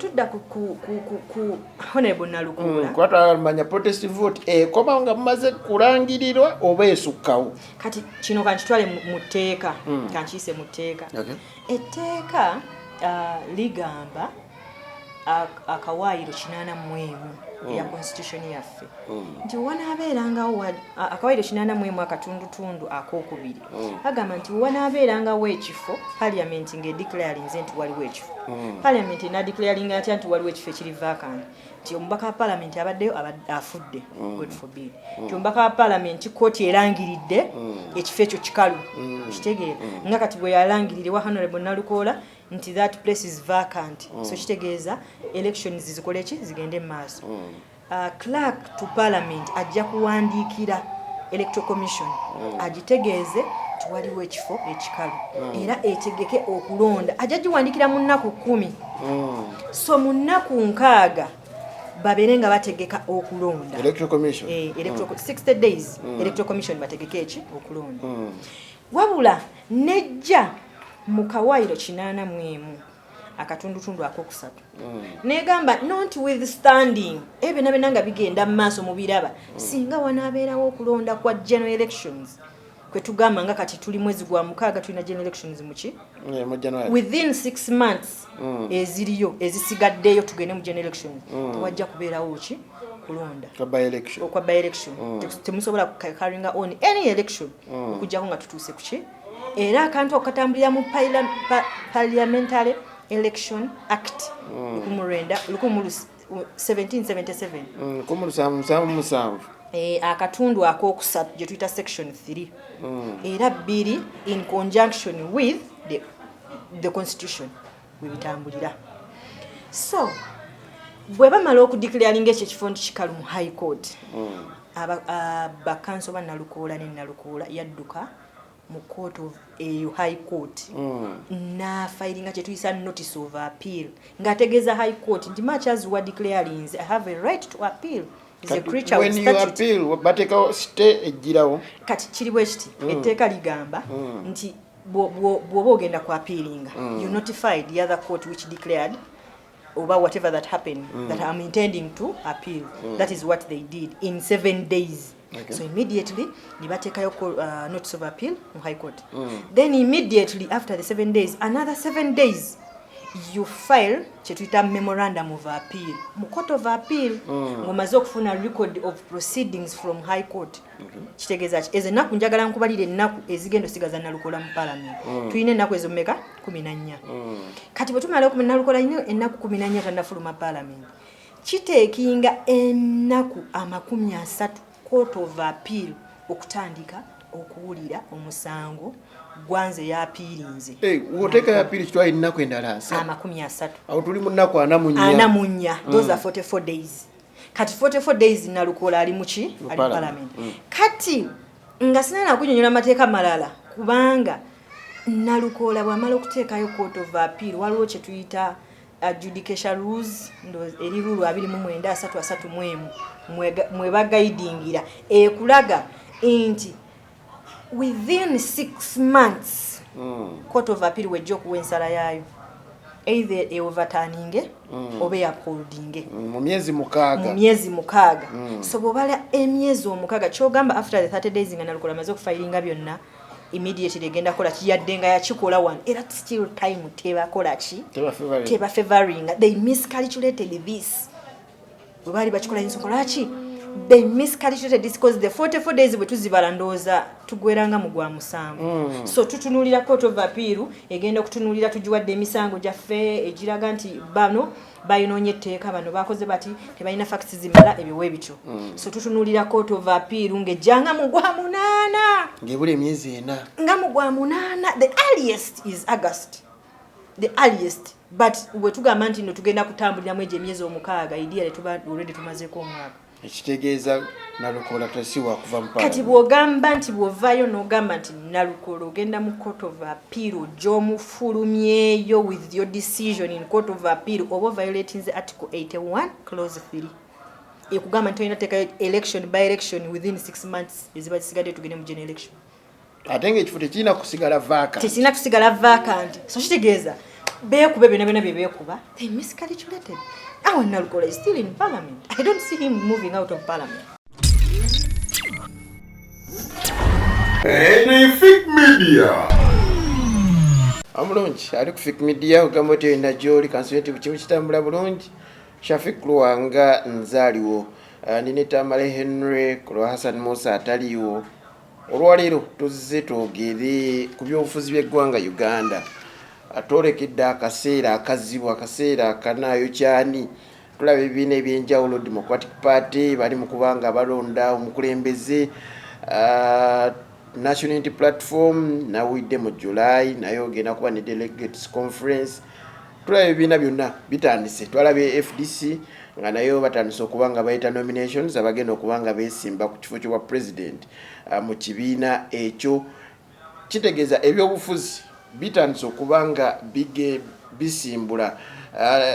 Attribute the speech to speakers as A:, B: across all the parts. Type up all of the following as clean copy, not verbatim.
A: Tudda ku honorable Nalukula
B: kwata manya protest vote koma nga mumaze kulangirirwa oba esukkawo
A: kati kino kanchitwale mu tteeka kanchise mu tteeka etteeka ligamba akawaayiro 81 ya constitution yaffe nti wanaabeerangawo akawaayiro 81 akatundutundu ak'okubiri agamba nti wanaabeerangawo ekifo parliament ng'edeclarinze nti waliwo ekifo parliament enadeclaringa atya nti waliwo ekifo ekiri vacant nti omubaka wa parliament abaddeyo afudde God forbid nti omubaka wa parliament kooti erangiridde ekifo ekyo kikalu kitegeera nga kati bwe yalangirire wa honorable Nalukoola nti that place is vacant so kitegeeza elections zikole ki zigende maaso clerk to parliament ajja kuwandiikira electoral commission agitegeeze waliwo ekifo ekikalu era etegeke okulonda ajja giwandiikira mu nnaku 10 so mu nnaku 6 babeere nga bategeka okulonda
B: electoral commission
A: electoral 60 days electoral commission bategeke eki okulonda wabula nejja mu kawaayiro 81 akatundutundu akokusatu negamba notwithstanding ebyo nga bigenda mu maaso mu biraba singa wanaabeerawo okulonda kwa general elections kwe tugamba nga kati tuli mwezi gwa mukaaga tulina general elections muki within 6 months eziriyo ezisigaddeyo tugende mu general elections wajja kubeerawo ki kulonda kwa by election temusobola carrying on any election okujjako nga tutuuse ku ki era akantu okatambulira mu parliamentary election act
B: 1777
A: akatundu akokusatu gye tuyita section 3 era biri in conjunction with the constitution webitambulira so bwe bamala okudeclaringa ekyo ekifo nti kikalu mu high court bakanso ba Nalukoola ne Nalukoola yadduka mu court of high court na filing kye tuyisa notice of appeal ngategeeza high court nti much as we declaring I have a right to appeal is a creature
B: when you appeal bateka stay ejirawo
A: kati kiri bwe kiti etteeka ligamba nti bw'oba ogenda ku appealinga you notified the other court which declared over whatever that happened that I'm intending to appeal that is what they did in 7 days. So immediately nibatekayo notice of appeal in high court then immediately after the 7 days another 7 days you file chetwita memorandum of appeal mu court of appeal ngomaze okufuna record of proceedings from high court kitegeeza ki ezenaku njagala nkubalire ennaku ezigendo sigaza Nalukoola mu parliament tuyina ennaku ezo mmeka 14 kati bwe tumala ku Nalukoola ine ennaku 14 tannafuluma parliament kiteekinga ennaku 30 court of appeal okutandika okuwulira omusango gwanze ya apirinze
B: woteka ya appeal kitwa ennaku endala
A: 30
B: aho tuli mu nnaku anamunya
A: those are 44 days kati 44 days Nalukoola ali muki ali parliament kati nga sinana kunyonyola mateeka malala kubanga Nalukoola bwamala okuteekayo court of appeal waliwo kye tuyita adjudication rules ndo eri rule 29 mweba guidingira ekulaga nti within 6 months court of appeal wejja okuwa ensala yayo either overturning oba upholding
B: mu myezi mukaaga
A: so bw'obala emyezi omukaaga kyogamba after the 30 days nga Nalukoola amaze okufayiringa byonna immediately egenda kola kiyaddenga yakikola one era still time tebakola ki teba favoring they miscalculated this bali bakikola insokola ki they miscalculated this because the 44 days bwe tuzibala ndooza tugweranga mu gwa musango so tutunulira court of appeal egenda okutunulira tujiwadde emisango gyaffe egiraga nti bano bayinoonye etteeka bano bakoze bati tebalina facts zimala ebiwe bityo so tutunulira court of appeal ngejjanga mu gwa 8
B: ngebule emyezi 4
A: nga mu gwa 8 the earliest is August the earliest but we tugamba nti no tugenda kutambulira mweje emyezi omukaaga idea tuba already tumazeeko omwaka
B: ekitegeeza Nalukoola tasiwa kuva mpaka
A: kati bw'ogamba nti bw'ovaayo n'ogamba nti Nalukoola ogenda mu court of appeal gy'omufulumyeyo with your decision in court of appeal oba violating the article 81 clause 3 ekugamba nti olina teekayo election by election within 6 months eziba zisigadde tugende mu general election
B: ate ng'ekifo tekirina kusigala vacant
A: so kitegeeza beekuba byonna beekuba, they miscalculated. Our Nalukola is still in parliament. I don't see him moving out of parliament.
B: Fake Media. Amulungi ali ku Fake Media ugamba oti oyina gy'oli kansiweti kimu kitambula bulungi Shafiq Luwanga nzaaliwo nine Tamale Henry Kulwa Hassan Musa ataliwo olwaleero tuzze twogere ku byobufuzi by'eggwanga Uganda atwolekedde akaseera akazibu akaseera akanaayo kyani tulaba ebibiina ebyenjawulo Democratic Party bali mu kubanga balonda omukulembeze National Unity Platform nawidde mu July nayo ogenda kuba ne Delegates Conference tulaba ebibiina byonna bitandise twalabye FDC nga nayo batandise okuba nga bayita nominations abagenda okuba nga beesimba ku kifo ky'obwa president mu kibiina ekyo kitegeeza ebyobufuzi bitandise okuba nga bisimbula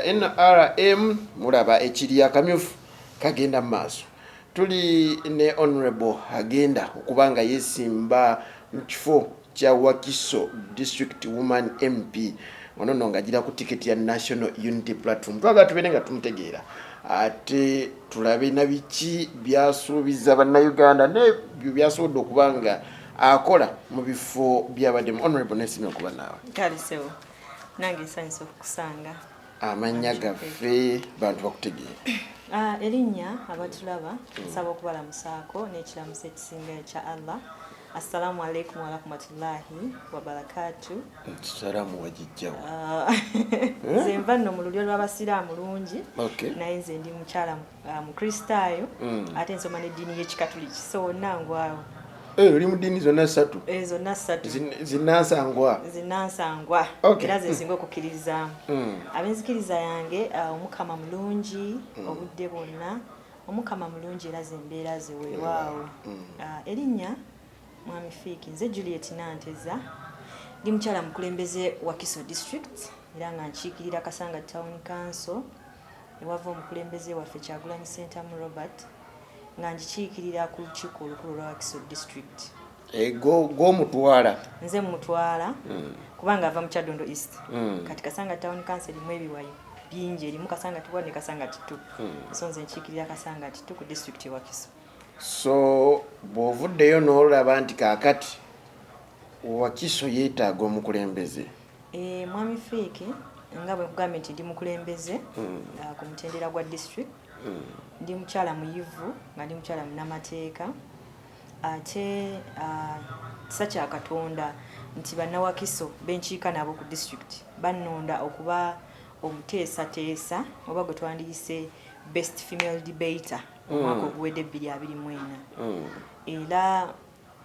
B: NRM mulaba ekiri akamyufu kagenda mu maaso tuli ne honorable agenda okuba nga yeesimba mu kifo kya Wakiso District Woman MP ono nga gira ku tiketi ya National Unity Platform twagala tubene nga tumutegeera ate tulabe na biki byasuubiza bannayuganda ne byasobodde okuba nga akola mu bifo by'abadde honorable Nesime okuba naawe
A: kalisewo nange nsanyusa okukusanga
B: amannya gaffe bantu bakutegeera
A: erinnya abatulaba nsaba okubalamusaako n'ekiramuso ekisinga ekya Allah. Assalamu alaikum wa rahmatullahi wa barakatuh.
B: Salamu wajijjawo.
A: Nze nva nno mu lulyo lw'abasiraamu lungi naye nze ndi mukyala mukristaayo ate nsoma n'eddiini y'ekikatuliki so nangwawo.
B: Oli mu ddiini zonna ssatu?
A: Zonna ssatu.
B: Zinansangwa?
A: Zinansangwa. Era ze nsinga okukkiririzaamu. Ab'enzikiriza yange omukama mulungi obudde bwonna omukama mulungi era ze mbeera ze weewaawo. Erinnya Mwami Fiki nze Juliet Nanteza ndi mukyala mukulembeze wa Kiso District era nga nkiikirira Kasanga Town Council ewava omukulembeze waffe Kyagulanyi Center mu Robert nga nkiikirira ku lukiiko olukulu lwa Kiso District.
B: Go mutwala?
A: Nze mutwala kubanga ava mu Kyadondo East kati Kasanga Town Council erimu ebiwayi bingi erimu Kasanga Tibwa ne Kasanga Titu so nze nkiikirira Kasanga Titu ku district ewa Kiso.
B: So bw'ovuddeyo n'olaba nti kaakati Wakiso yeetaaga omukulembeze?
A: Mwami Fiki nga bwe nkugambye nti ndi mukulembeze ku mutendera gwa district ndi mukyala muyivu nga ndi mukyala munnamateeka ate kisa kya Katonda nti bannawakiso benkiika nabo ku district bannonda okuba omuteesateesa oba gwe twandiyise best female debater omwaka oguwedde 2024 era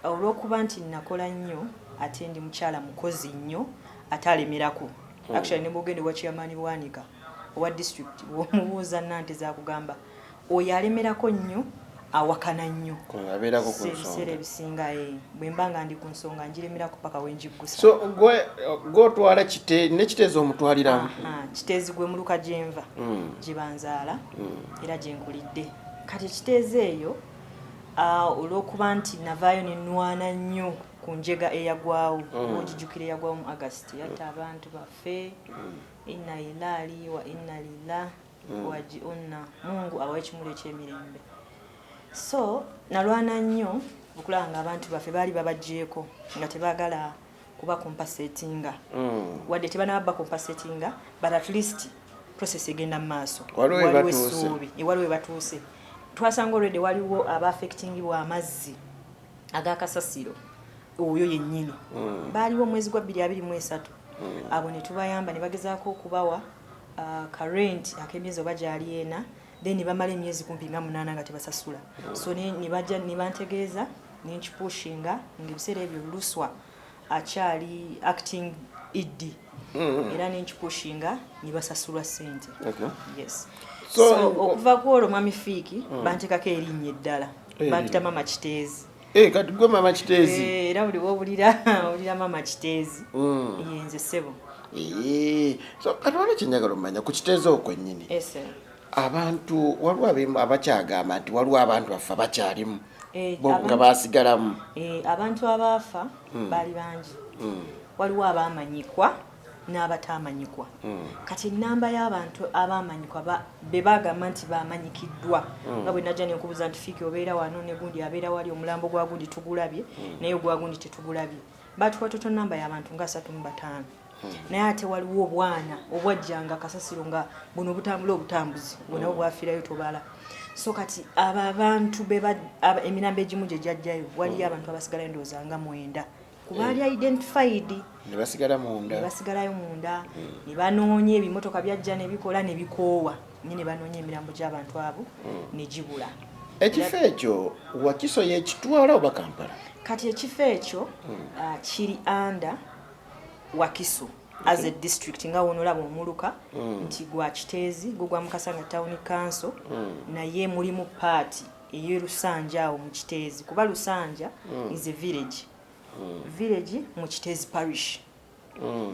A: olw'okuba nti nakola nnyo ate ndi mukyala mukozi nnyo ate alemerako actually ne mugende wa chairman Bwanika owa district bw'omubuuza Nanteza akugamba oyo alemerako nnyo awakana nnyo
B: abeerako ku
A: nsonga ebisinga bwe mba nga ndi ku nsonga ngiremerako paka wenjiggusa.
B: So gw'otwala nekiteezi omutwaliramu?
A: Kiteezi gwe muluka gyenva gye banzaala era gye nkulidde kati ekiteezi eyo olw'okuba nti navaayo ne nnwana nnyo ku njega eyagwawo ogijjukira eyagwawo mu August yatta abantu baffe inna ilaali wa inna lillah wajiunna Mungu awaye ekimuli eky'emirembe. So nalwana nnyo okulaba nga abantu baffe baali babaggyeko nga tebaagala kuba compensatinga wadde tebanaba compensatinga but at least process egenda mu maaso waliwo essuubi waliwo batuuse twasanga already waliwo aba-affectingibwa amazzi ag'akasasiro oyo yennyini baaliwo omwezi gwa 2023 abo ne tubayamba ne bagezaako okubawa ka rent ak'emyezi oba gyali ena then bamala emyezi kumpi nga 8 nga tebasasula so ne bajja ne bantegeeza ne nkipushinga ng'ebiseera ebyo Luswa akyali acting ED era ne nkipushinga ne basasulwa ssente. Yes. So okuva ku olwo Mwami Fiki bantekako erinnya eddala bampita Mama Kiteezi.
B: Kati gwe Mama Kiteezi?
A: Era buli owulira Mama Kiteezi yenze ssebo.
B: So kati waliwo kyenjagala omanya ku Kiteezi okwo kwennyini abantu waliwo abakyagamba nti waliwo abantu baffe abakyalimu nga baasigalamu?
A: Abantu abaafa baali bangi waliwo abaamanyikwa n'abatamanyikwa kati namba y'abantu abamanyikwa be bagamba nti bamanyikiddwa nga bwe najja nenkubuuza nti Fiiki obeera wano ne gundi abeera wali omulambo gwa gundi tugulabye naye gwa gundi tetugulabye batuwa toto namba y'abantu nga 35 naye ate waliwo obwana obwajjanga Kasasiro nga buno obutambula obutambuzi bwonabo bwafiirayo tobala so kati abo abantu emirambo egimu gye gyajjayo waliyo abantu abasigalayo ndowooza nga 9 kubaali identified
B: ne basigalayo munda
A: ne banoonya ebimotoka byajja ne bikola ne bikoowa ne banoonya emirambo gy'abantu abo ne gibula.
B: Ekifo ekyo Wakiso y'ekitwala oba Kampala?
A: Kati ekifo ekyo kiri under Wakiso as a district nga wonolaba omuluka nti gwa Kiteezi gwa Mukasanga Town Council naye mulimu party eyo Lusanja awo mu Kiteezi kuba Lusanja is a village mu Kiteezi parish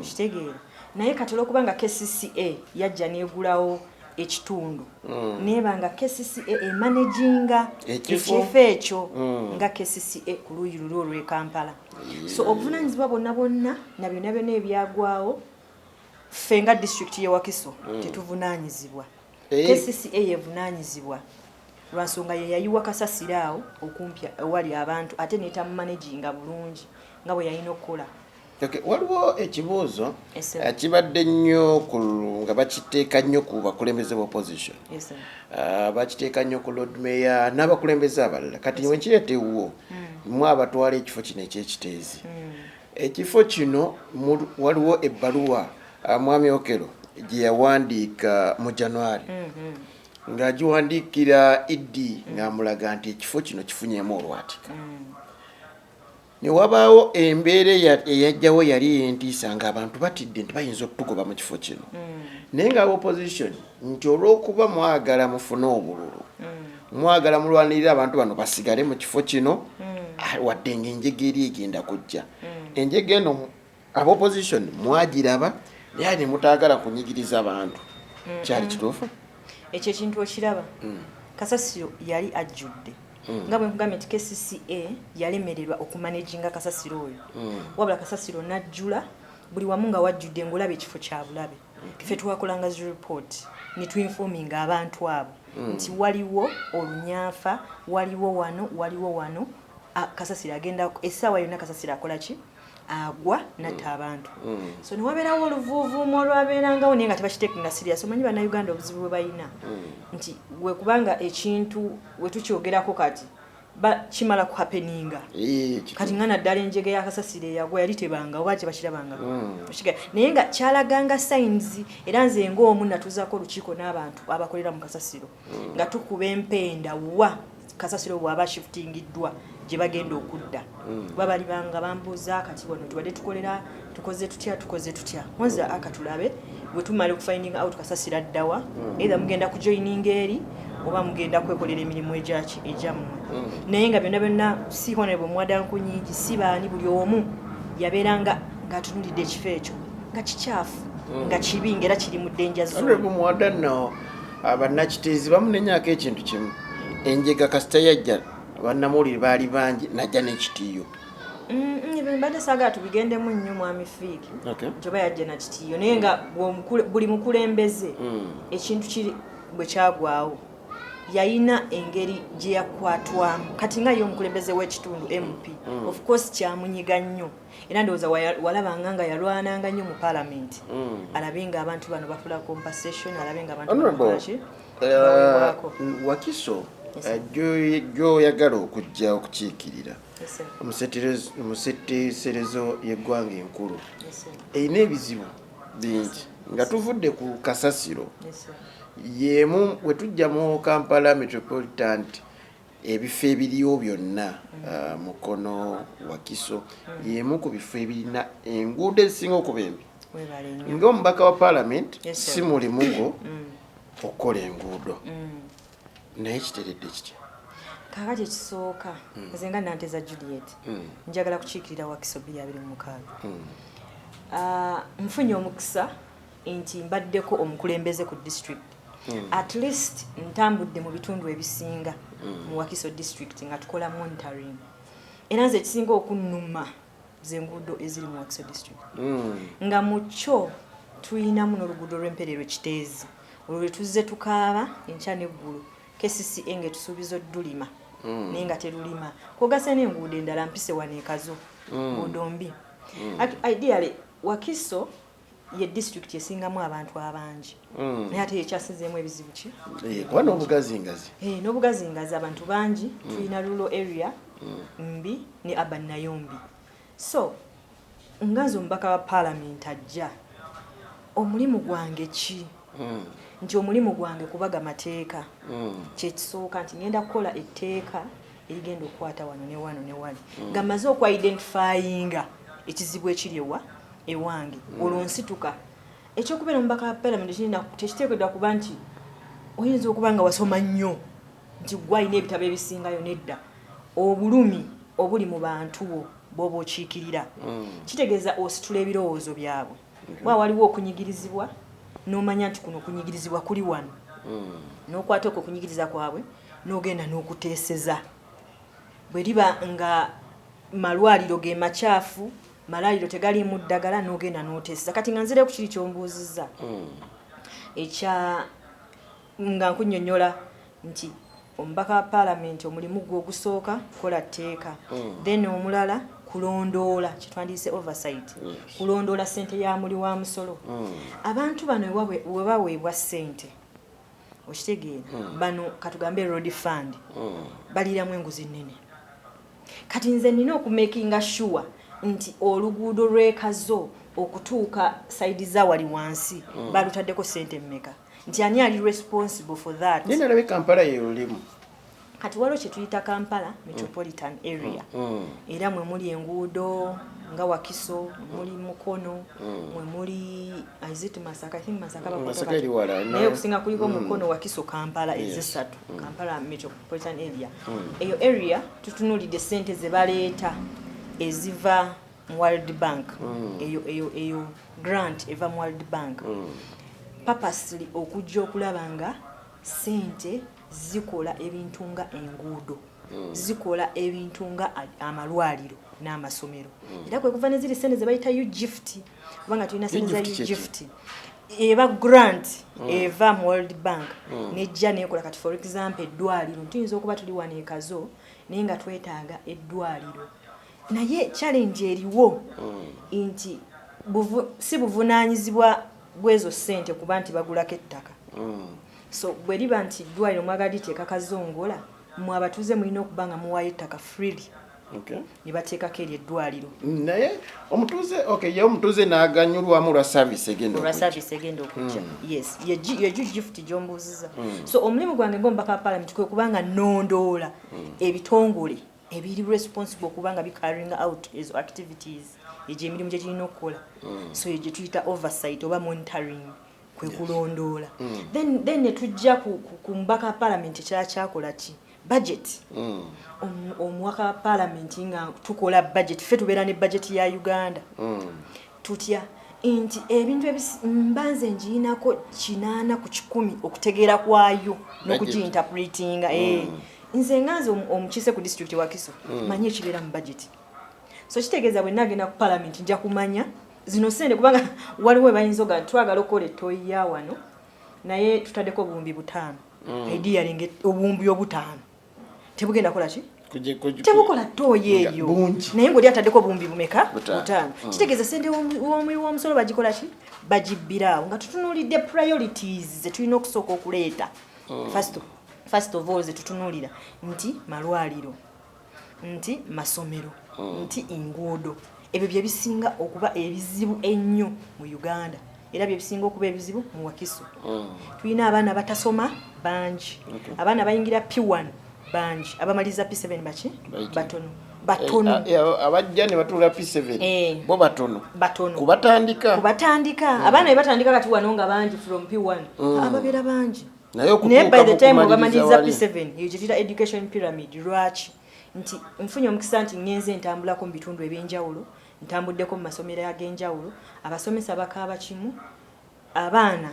A: kitegeera naye katolo kubanga KCCA yajja negulawo ekitundu nebanga KCCA emanaginga ekifo ekyo nga KCCA ku luuyi lulwo lw'e Kampala so obuvunanyizibwa bonna na byonna ebyagwawo ffe nga district ye Wakiso tetuvunanyizibwa KCCA yevunanyizibwa lwansonga ye yayiwa Kasasiro awo okumpya wali abantu ate netamumanaginga bulungi nga bwe yalina okukola.
B: Waliwo ekibuuzo kibadde nnyo nga bakiteeka nnyo ku bakulembeze b'opposition bakiteeka nnyo ku Lord Mayor n'abakulembeze abalala kati wenkireetewo mu abatwala ekifo kino eky'Ekiteezi ekifo kino waliwo ebbaluwa Mwami Okelo gye yawandiika mu January ng'agiwandiikira Idi ng'amulaga nti ekifo kino kifunyeemu olwatika ne wabaawo embeera eyajjawo yali entiisa ng'abantu batidde nti bayinza okutugoba mu kifo kino naye nga opposition nti olw'okuba mwagala mufune obululu mwagala mulwanirira abantu bano basigale mu kifo kino wadde ng'enjega eri egenda kujja enjega eno ab'opposition mwagiraba naye ne mutaagala kunyigiriza abantu kyali kituufu
A: ekyo ekintu okiraba Kasasiro yali ajjudde nga bwe nkugambye nti KCCA yalemererwa okumanaginga Kasasiro oyo wabula Kasasiro najjula buli wamu nga wajjudde ng'olaba ekifo kya bulabe ffe twakolanga report ne tuinforminga abantu abo nti waliwo olunyanfa waliwo wano Kasasiro agenda essaawa yonna Kasasiro akola ki agwa natta abantu so ne wabeerawo oluvuuvuumu olwabeerangawo naye nga tebakiteekenga serious omanyi bannayuganda obuzibu bwe balina nti we kubanga ekintu we tukyogerako kati kimala ku happeninga kati nga naddala enjege ya Kasasiro eyagwa yali tebanga oba tebakirabanga naye nga kyalaganga signs era nze ng'omu natuzaako olukiiko n'abantu abakolera mu Kasasiro nga tukuba empenda wa Kasasiro bw'aba shiftingiddwa gye bagenda okudda babali banga bambuuza kati wano tubadde tukoze tutya nze akatulabe bwe tumale okufinding out Kasasiro addawa either mugenda kujoininga eri oba mugenda kwekolera emirimu ejammwe naye nga byonna si honorable Mwadanku nyingi si baani buli omu yabeeranga ng'atunulidde ekifo ekyo nga kikyafu nga kibi ng'era kiri mu danger zone.
B: Honorable Mwadanku abannakiteezi bamunenyaako ekintu kimu enjega kasita yajja bannamawulire baali bangi najja n'ekitiiyo
A: mbadde saagala tubigendemu nnyo Mwami Fiiki ntoba yajja na kitiiyo naye nga buli mukulembeze ekintu kiri bwe kyagwawo yayina engeri gye yakwatwamu kati nga ye omukulembeze w'ekitundu MP of course kyamunyiga nnyo era ndowooza walabanga nga yalwananga nnyo mu Parliament alabe nga abantu bano bafula compensation alabe nga abantu
B: Wakiso gy'oyagala okujja okukiikirira omusetteeserezo y'eggwanga enkulu erina ebizibu bingi nga tuvudde ku Kasasiro yemu we tujja mu Kampala Metropolitan ebifo ebiriyo byonna Mukono Wakiso yemu ku bifo ebirina enguudo ezisinga okuba embi ng'omubaka wa Parliament si mulimugo okukola enguudo naye kiteredde kitya
A: kakati ekisooka nze nga Nanteza Juliet njagala kukiikirira Wakiso 2026 nfunye omukisa nti mbaddeko omukulembeze ku district at least ntambudde mu bitundu ebisinga mu Wakiso district nga tukola monitoring era nze ekisinga okunnuma zenguudo eziri mu Wakiso district nga mucho tuyinamu n'oluguudo lw'Emperero Kiteezi olwo tuzze tukaaba enkya n'eggulu kesisi enge tusuubiza oddulima naye nga terulima kwogasa n'enguudo endala mpise waneekazo nguudo mbi ideally Wakiso ye district esingamu abantu abangi naye ate ekyasinzeemu ebizibu ki
B: kuba n'obugazingazi
A: n'obugazingazi abantu bangi tulina rural area mbi ne urban nayo mbi so ngazi omubaka wa parliament ajja omulimu gwange ki nti omulimu gwange kubaga mateeka kyekisooka nti ngenda kukola etteeka erigenda okukwata wano ne wano ne wali nga maze okwidentifyinga ekizibu ekiri ewange olwo nsituka ekyokubeera omubaka wa parliament tekiteekeddwa kuba nti oyinza okuba nga wasoma nnyo nti gwalina ebitabo ebisingayo nedda obulumi obuli mu bantu bo bwoba okiikirira kitegeeza ositula ebirowoozo byabwe bwa waliwo okunyigirizibwa n'omanya nti kuno okunyigirizibwa kuli wano n'okwata okwo okunyigiriza kwabwe n'ogenda n'okuteeseza bwe liba nga malwaliro ge makyafu malwaliro tegaliimu ddagala n'ogenda n'oteeseza kati nga nzire ku kiri kyombuuzizza ekya nga nkunnyonnyola nti omubaka wa parliament omulimu gwe ogusooka kola tteeka then omulala kulondoola kitwandiise oversight kulondoola ssente ya muli wa musolo abantu bano we baweebwa ssente okitegeera bano katugambe road fund baliramu enguzi nnene kati nze nina okumakinga sure nti oluguudo lw'ekazo okutuuka saidi za wali wansi balutaddeko ssente mmeka nti ani ali responsible for that
B: nina labi Kampala yerulimu
A: kati waliwo kye tuyita Kampala metropolitan area era mwe muli enguudo nga Wakiso muli Mukono mwe muli Masaka I think Masaka naye okusinga kuliko Mukono Wakiso Kampala ezisatu Kampala metropolitan area eyo area tutunulidde ssente ze baleeta eziva mu World Bank eyo grant eva mu World Bank purposely okujja okulaba nga ssente zikola ebintu nga enguudo zikola ebintu nga amalwaliro n'amasomero era kwe kuva ne ziri ssente ze bayita UGIFT kubanga tulina ssente za UGIFT eba grant eva mu World Bank nejja nekola kati for example eddwaliro tuyinza okuba tuli waneekazo naye nga twetaaga eddwaliro naye challenge eriwo nti si buvunaanyizibwa bwezo ssente kuba nti bagulako ettaka so bwe liba nti eddwaliro mwagala liteeka kazongola mwe abatuuze mulina okuba nga muwaayo ettaka freely ne bateekako eri eddwaliro
B: naye omutuuze n'aganyulwamu lwa service egenda
A: okujja yes ye gift gy'ombuuziza so omulimu gwange ng'omubaka wa parliament kwe kubanga nnondoola ebitongole ebiri responsible okubanga bi-carrying out ezo activities egyo emirimu gye girina okukola so ye gye tuyita oversight oba monitoring kwe kulondoola then ne tujja ku mubaka wa parliament ekirala kyakola ki budget omubaka wa parliament nga tukola budget ffe tubeera ne budget ya Uganda tutya nti ebintu mbanze ngirinako 8 ku 100 okutegeera kwayo n'okugiinterpretinga nze nganze omukiise ku district Wakiso manyi ekibeera mu budget so kitegeeza bwe nagenda ku parliament nja kumanya zino ssente kubanga waliwo bayinza oga twagala okukola ettooyi ya wano naye tutaddeko obuwumbi 5 ediyalinga obuwumbi 5 tebugenda kola ki tebukola ttooyi eyo naye ng'oli ataddeko obuwumbi bumeka 5 kitegeeza ssente w'omusolo bagikola ki bagibbiraawo nga tutunuulidde priorities ze tulina okusooka okuleeta first of all ze tutunuulira nti malwaliro nti masomero nti enguudo ebyo bye bisinga okuba ebizibu ennyo mu Uganda era bye bisinga okuba ebizibu mu Wakiso tulina abaana batasoma bangi abaana bayingira P1 bangi abamaliza P7 baki batono
B: abajja ne batula P7 bo batono kubatandika
A: abaana be batandika kati wano nga bangi from P1 ababeera bangi naye by the time bamaliza P7 eyo gyetuyita education pyramid lwaki nti nfunye omukisa nti ngenze ntambulako mu bitundu ebyenjawulo ntambuddeko mu masomero ag'enjawulo abasomesa bakaaba kimu abaana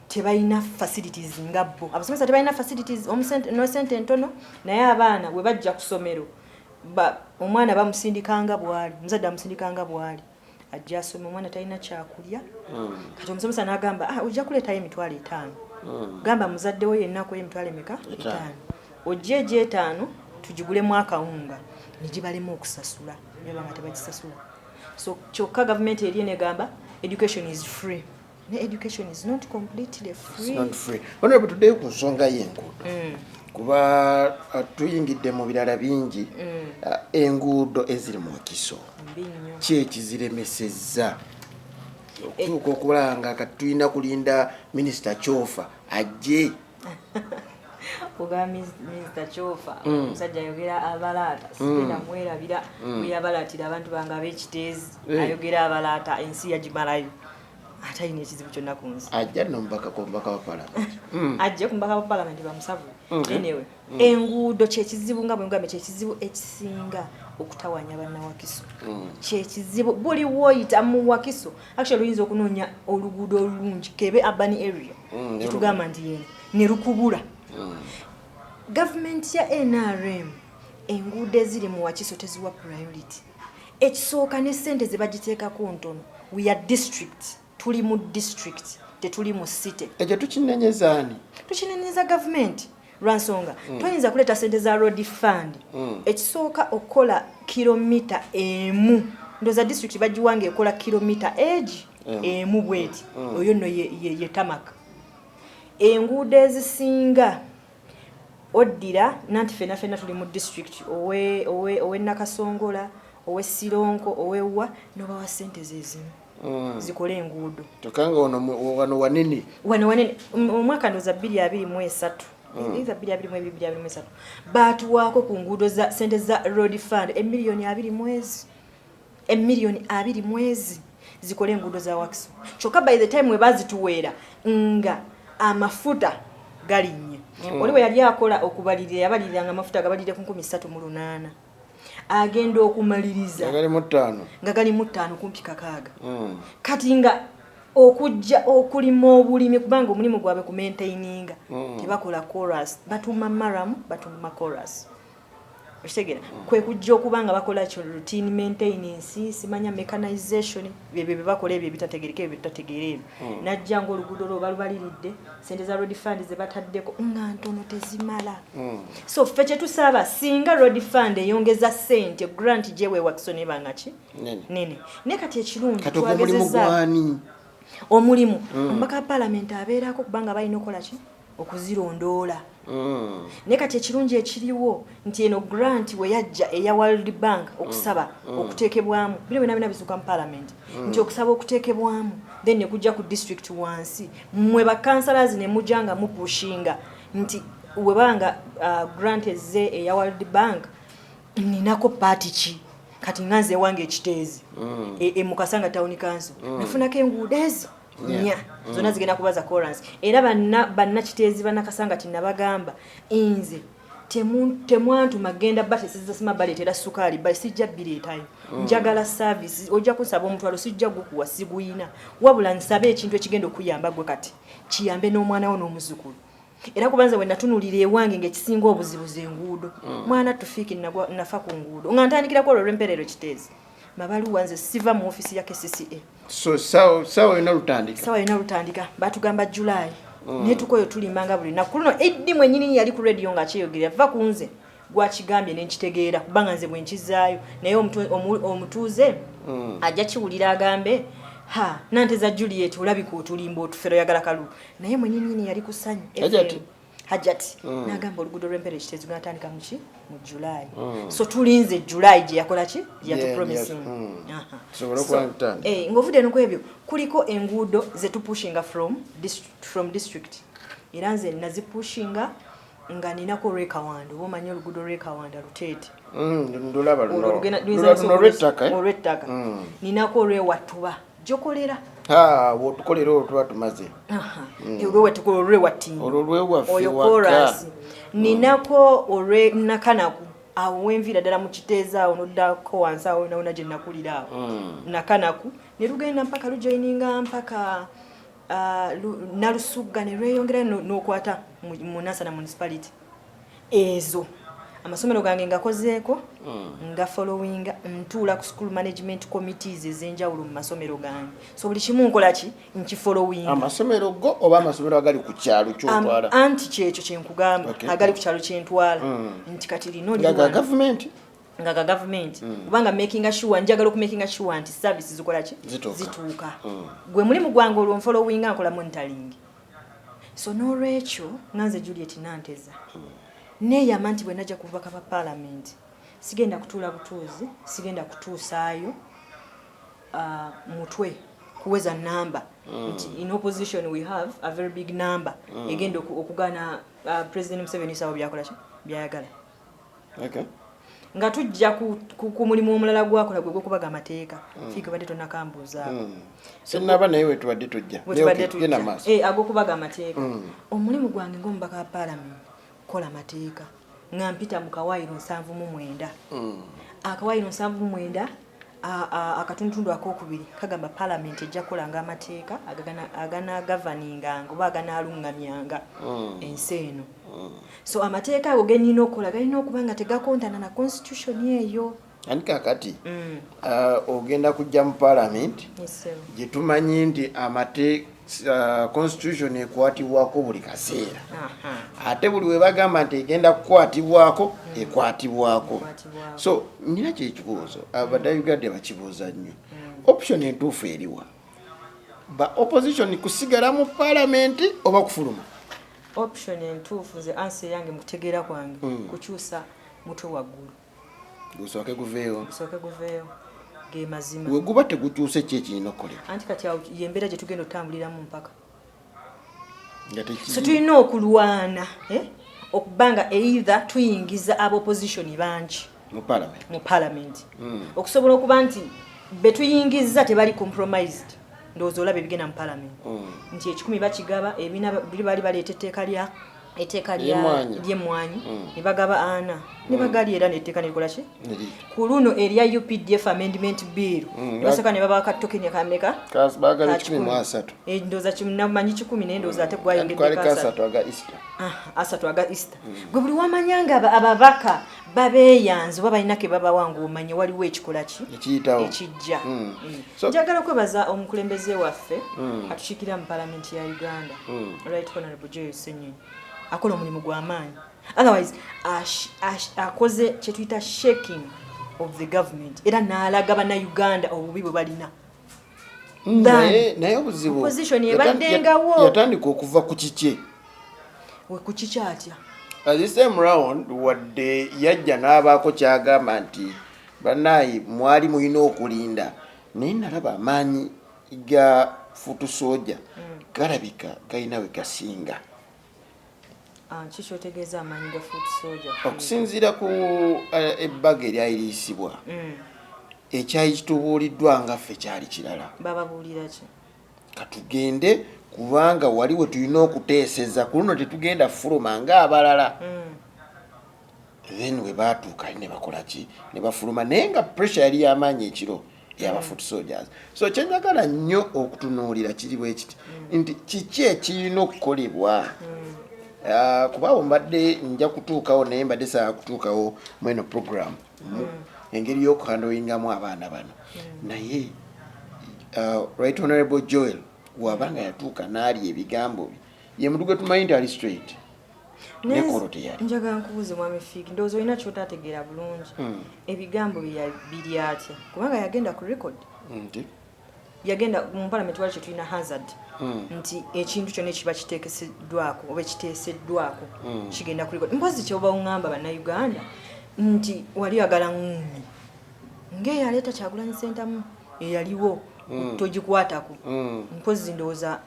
A: tebalina facilities nga bo abasomesa tebalina facilities no sente ntono naye abaana bwe bajja ku ssomero omwana bamusindikanga bwali muzadde amusindikanga bwali ajja asoma omwana talina kyakulya kati omusomesa n'agamba ojja kuleetayo emitwalo 5 gamba muzadde we yennaku emitwalo emeka 5 ojja egyo 5 tugigulemu akawunga ne gibalemu okusasula nebanga tebagisasula so kyokka gavumenti eri negamba education is free ne education is not completely free.
B: It's not free. Honorable tuddeyo ku nsonga y'enguudo kuba tuyingidde mu birala bingi enguudo eziri mu Wakiso ki ekiziremesezza okutuuka okulanga kati tulina kulinda minisita Kyofa ajje
A: oga Mr. Kyofa omusajja ayogera abalaata sigenda mwerabira bweyabalatira abantu bange ab'ekiteezi ayogera abalaata ensi yagimalayo ate ayina ekizibu kyonna ku nsi
B: ajja nomubaka ku mubaka wa palamenti
A: ajje ku mubaka wa palamenti bamusabule anyway enguudo kyekizibu nga bwengambe kyekizibu ekisinga okutawanya banna Wakiso kyekizibu buli woyita mu Wakiso actually oyinza okunoonya oluguudo olulungi kebe urban area kitugamba nti yene ne lukubula government ya NRM enguudo eziri mu Wakiso teziwa priority ekisooka ne sente ze bagiteekako ntono we are district tuli mu district tetuli mu city
B: ekyo tukinenyezaani
A: tukinenyeza government lwansonga toyinza kuleeta sente za road fund ekisooka okola kilomita emu ndoza district bagiwange ekola kilomita emu bweti oyo nno ye tamaka enguudo ezisinga oddira nanti fena tuli mu district owe Nakasongola owe Sironko owewa nobawa sente zezimu zikola enguudo
B: tokanga wano wanene
A: omwaka ndoza 2023 iza 2023 batuwaako ku nguudo za sente za road fund emiliyoni 2 mwezi zikola enguudo za Wakiso kyokka by the time we bazituweera nga amafuta galinye oliwe yali akola okubalirira yabaliranga amafuta gabalire ku 308 agenda okumaliriza nga gali mu 5 kumpi kakaaga kati nga okujja okulima obulimi kubanga omulimu gwabwe ku maintaininga tebakola chorus batuma maramu batuma chorus okitegera kwe kujja okubanga bakola kyo routine maintenance simanya mechanization bye bakola ebyo bitategereke ebyo bitategereke najja ngo oluguudo lwo balubaliridde sente za road fund ze bataddeko nga ntono tezimala so ffe kye tusaba singa road fund eyongeza sente grant jewe Wakiso nebanga ki nene ne kati ekirungi
B: twagezeza
A: omulimu omubaka parliament abeerako kubanga balina okola ki okuzirondoola ne kati ekirungi ekiriwo nti eno grant we yajja eya World Bank okusaba okuteekebwamu bino bina bizuka mu parliament nti okusaba okuteekebwamu then ne kujja ku district wansi mwe bakansalas ne mujanga mupushinga nti webanga grant ezze eya World Bank ninako party ki kati nganze wange ekiteezi Mukasanga Town Council nafunako enguudo ezi nya zona zigenda kubaza chorus era banna kiteezi banakasanga tinabagamba inze temwantu magenda bate sizasima baletera sukali bali sijja bireetayo njagala service ojja kusaba omutwalo sijja gukuwa siguyina wabula nsabe ekintu ekigenda okuyamba gwe kati kiyambe n'omwana wo n'omuzukulu era kubanza we natunulira ewange ng'ekisinga obuzibuzi enguudo mwana tufiiki nafa ku nguudo nga ntandikirako olw'emperero kiteezi mabaluwa nze siva mu ofisi ya KCCA
B: so sawa yona
A: lutandika batugamba July ne tukoyo tulimanga buli naku luno eddi mwennyini yali ku radio nga kyeyogera va ku nze gwakigambye nenkitegeera kubanga nze bwenkizaayo naye omutuuze ajja kiwulira agambe nanteza Juliet olabika otulimba otufero yagala kalulu naye mwennyini yali kusanyu Hajati nagamba oluguudo lw'empere kiteezi gwatandika mu July so tulinze July gye yakola ki yatupromising ng'ovudde no kwebyo kuliko enguudo ze tupushinga from district era nze nazipushinga nga ninako Rwekawanda omanyi oluguudo Rwekawanda Luteete olw'ettaka ninako Rwewatuba gyokolera
B: wotukolera olwo tumaze
A: oyo chorus ninako olwe nakanaku awo wenvira ddala mu kiteeza awo noddako wansi awo nawona gye nakulira awo nakanaku ne lugenda mpaka lujoininga mpaka Nalusugga ne lweyongera n'okwata mu Nansana municipality ezo amasomero gange ngakozeeko nga following ntuula ku school management committees ez'enjawulo mu masomero gange so buli kimu nkola ki nkifollowing
B: amasomero go oba amasomero agali ku kyalo kyotwala
A: anti kyekyo kyenkugamba agali ku kyalo kyentwala nti kati lino
B: nga government
A: nga government kubanga making sure njagala okumaking sure nti services zikola ki zituuka gwe mulimu gwange olwo following nkola monitoring so n'olwekyo nganze Juliet Nanteza neeyama nti bwe najja kubaka pa parliament sigenda kutuula butuuzi sigenda kutuusaayo mutwe kuweza namba nti in opposition we have a very big number egenda okugana President Museveni sawa byakola ki byayagala nga tujja ku mulimu omulala gwakola gwe gwokubaga amateeka fiika badde tonakambuuza
B: sinaba naye wetubadde tujja
A: ag'okubaga amateeka omulimu gwange ng'omubaka wa parliament kola amateeka nga mpita mu kawaayiro 79 akawaayiro 79 akatundutundu akokubiri kagamba parliament ejja kukolanga amateeka agana governinga oba aganaalungamyanga ensi eno so amateeka ago genina okukola galina okuba nga tegakontana na constitution eyo
B: ani kakati ogenda kujja mu parliament gyetumanyi nti constitution ekwatibwako buli kaseera ate buli we bagamba nti egenda kukwatibwako ekwatibwako so nina kyekibuuzo abadayuganda bakibuuza nnyo option entuufu eriwa ba opposition kusigala mu parliament oba kufuluma
A: option entuufu ze answer yange mukutegeera kwange kukyusa mutwe waggulu
B: gusooke guveeyo ge mazima
A: we
B: guba tegukyuse ki ekirina okukolera
A: anti kati yembeera gye tugenda otambuliramu mpaka so tulina okulwana okubanga either tuyingiza ab'opposition bangi mu parliament okusobola okuba nti betuyingiza tebali compromised ndowooza olaba ebigenda mu parliament nti 10 bakigaba ebina biri bali baleeta etteeka ly'emmwanyi ne bagaba 4 ne bagali era n'etteeka ne likola ki ku luno erya UPDF amendment bill basaka ne baba katokenya kameka
B: bagali 13
A: ndowooza namanyi 10 naye ndowooza ate gwayongedde asatu aga Easter gwe buli wamanyanga ababaka babeeyanze oba balina ke babawanga omanye waliwo ekikola ki ekijja njagala okwebaza omukulembeze waffe atukiikira mu parliament ya Uganda Right Honorable Joel Senyonyi akola omulimu gw'amaanyi otherwise akoze kyetuyita shaking of the government era n'alaga bannayuganda obubi bwe balina
B: naye obuzibu
A: opposition ebaddengawo
B: yatandika okuva ku kiki
A: ku kiki atya
B: this time round wadde yajja n'abaako kyagamba nti bannaayi mwali mulina okulinda naye nalaba amaanyi ga futu soja galabika galina we gasinga
A: kikyotegeeza amaanyi ga futu soja
B: okusinziira ku ebbaga eryayiriisibwa ekyayi kitubuuliddwa nga ffe kyali kirala
A: bababuulira ki
B: katugende kubanga wali we tulina okuteeseza ku luno tetugenda fuluma ng'abalala then we baatuuka ne bakola ki ne bafuluma naye nga pressure yali y'amaanyi ekiro yaba foot soldiers so kyenjagala nnyo okutunuulira kiri bwe kiti nti kiki ekirina okukolebwa kubaawo mbadde nja kutuukawo naye mbadde saa kutuukawo mweno program engeri y'okuhandowingamu abaana bano naye Right Honorable Joel wabanga yatuuka n'ali ebigambo bye ye muntu gwe tumanyi nti ali straight nekolo teyali
A: njagala nkubuuze mwami Fiiki ndowooza olina ky'otaategeera bulungi ebigambo biri atya kubanga yagenda ku record yagenda mu parliament wali kyetulina hazard nti ekintu kyonna ekiba kiteekeseddwako oba ekiteeseddwako kigenda ku record mpozi kyoba ongamba bannayuganda nti wali yagala ngumi ng'eyo aleeta Kyagulanyi Ssentamu eyaliwo togikwatako mpozi ndowooza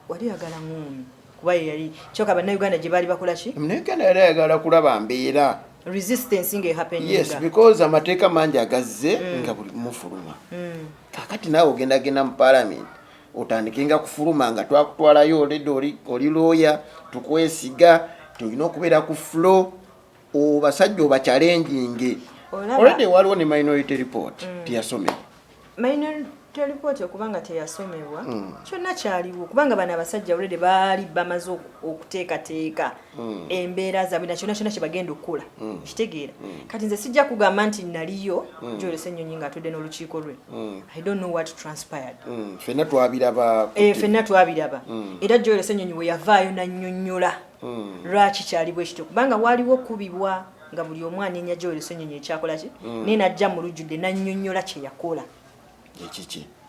A: wali yagala ngumi kuba yali kyoka bannayuganda gye baali bakola ki
B: Munnayuganda yali ayagala kulaba mbeera
A: resistance nga happening
B: yes because amateeka mangi agazze nga buli mufuluma kakati naawe ogendagenda mu parliament otandikenga kufuluma nga twakutwalayo oli lawyer tukwesiga tulina okubeera ku flow basajja oba challenging already waliwo ne minority report tiyasomebwa
A: minority after report okubanga teyasomebwa kyonna kyaliwo kubanga bano abasajja already baali bamaze okuteekateeka embeera zaabwe na kyonna kye bagenda okukola kitegeera kati nze sijja kugamba nti naliyo Joel Ssenyonyi ng'atudde n'olukiiko lwe I don't know what transpired
B: ffenna twabiraba
A: era Joel Ssenyonyi we yavaayo nannyonnyola lwaki kyali bwe kityo kubanga waaliwo kubibwa nga buli omwana enya Joel Ssenyonyi ekyakola ki naye najja mu lujjudde nannyonnyola kye yakola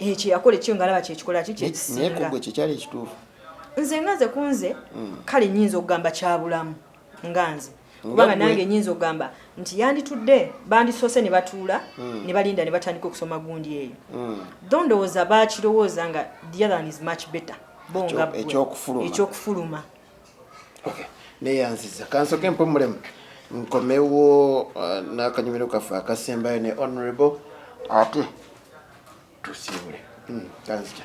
A: kye yakola ekyo ng'alaba kyekikola ki
B: kyekisinga gwe kyekyali ekituufu
A: nze nga nze kunze kale nnyinza okugamba kyabulamu nga nze kubanga nange nnyinza okugamba nti yanditudde bandisoose ne batuula ne balinda ne batandika okusoma gundi eyo ndowooza baakirowooza nga the other one is much better bonga ekyokufuluma
B: neyanziza kansoke mpumulemu nkomewo n'akanyumiro kaffe akasembayo ne honorable ate tusiibule kanzija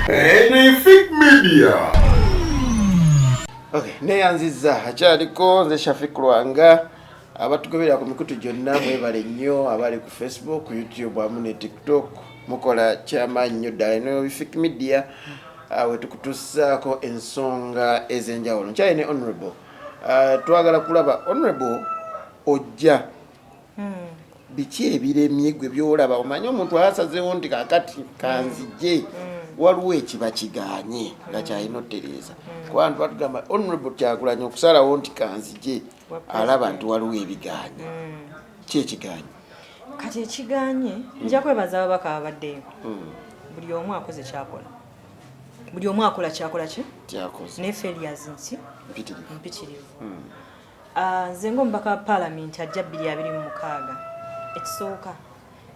C: Enefik Media.
B: Okay, neyanziza akyaliko nze Shafiq Lwanga abatugoberera ku mikutu gyonna mwebale nnyo abali ku Facebook, YouTube wamu ne TikTok mukola kyamaanyi nnyo ddala Enefik Media we tukutussaako ensonga ez'enjawulo nkyayi ne honorable twagala kulaba honorable ojja biki ebiremye gwe byolaba omanye omuntu asazeewo nti kakati kanzije waliwo ekiba kiganye nga kyalina otereeza kuba bantu batugamba honorable Kyagulanyi okusalawo nti kanzije alaba nti waliwo ebiganye ki ekiganye
A: kati ekiganye nja kwebaza ababaka ababaddeyo buli omu akoze kyakola buli omu akola kyakola ki ne failures nsi mpitirivu nze ng'omubaka wa paalamenti ajja 2026 ekisooka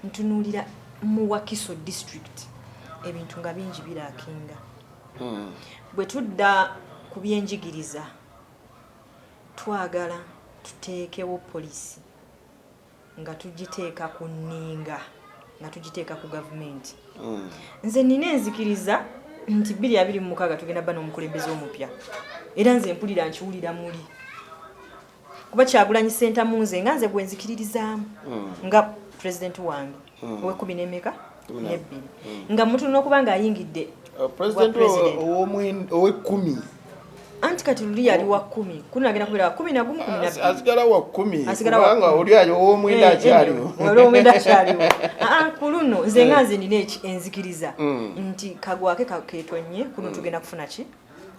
A: ntunuulira mu Wakiso district ebintu nga bingi biraakinga bwe tudda ku byenjigiriza twagala tuteekewo poliisi nga tugiteeka ku nninga nga tugiteeka ku gavumenti nze nina enzikiriza nti 2026 tugenda bba n'omukulembeze omupya era nze mpulira nkiwulira muli kuba Kyagulanyi Ssentamu nze nga nze gwenzikiririzaamu nga pulezidenti wange ow'ekumi n'emeka n'ebbiri nga muntu n'okuba ng'ayingidde
B: pulezidenti ow'ekumi
A: anti kati luli yali wa 10 kuno agenda kubeera 11
B: asigala wa 10 kubanga oli ayo ow'omwenda akyaliwo
A: olw'omwenda akyaliwo ku luno nze nga nze nina enzikiriza nti kagwake keetonye kuno tugenda kufuna ki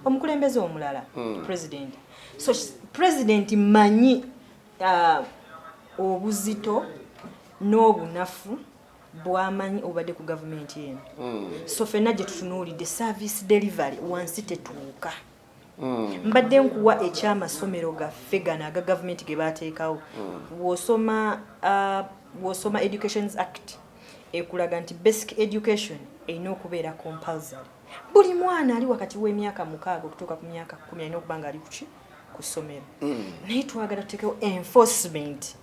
A: omukulembeze omulala president so president manyi obuzito n'obunafu bwamanyi obadde ku gavumenti eno so ffenna gye tutunuulidde service delivery wansi tetuuka mbadde nkuwa ekyamasomero gaffe gano aga gavumenti ge baateekawo w'osoma Educations Act ekulaga nti basic education erina okubeera compulsory buli mwana ali wakati w'emyaka 6 okutuuka ku myaka 10 alina okuba nga ali ku ssomero naye twagala tuteekewo enforcement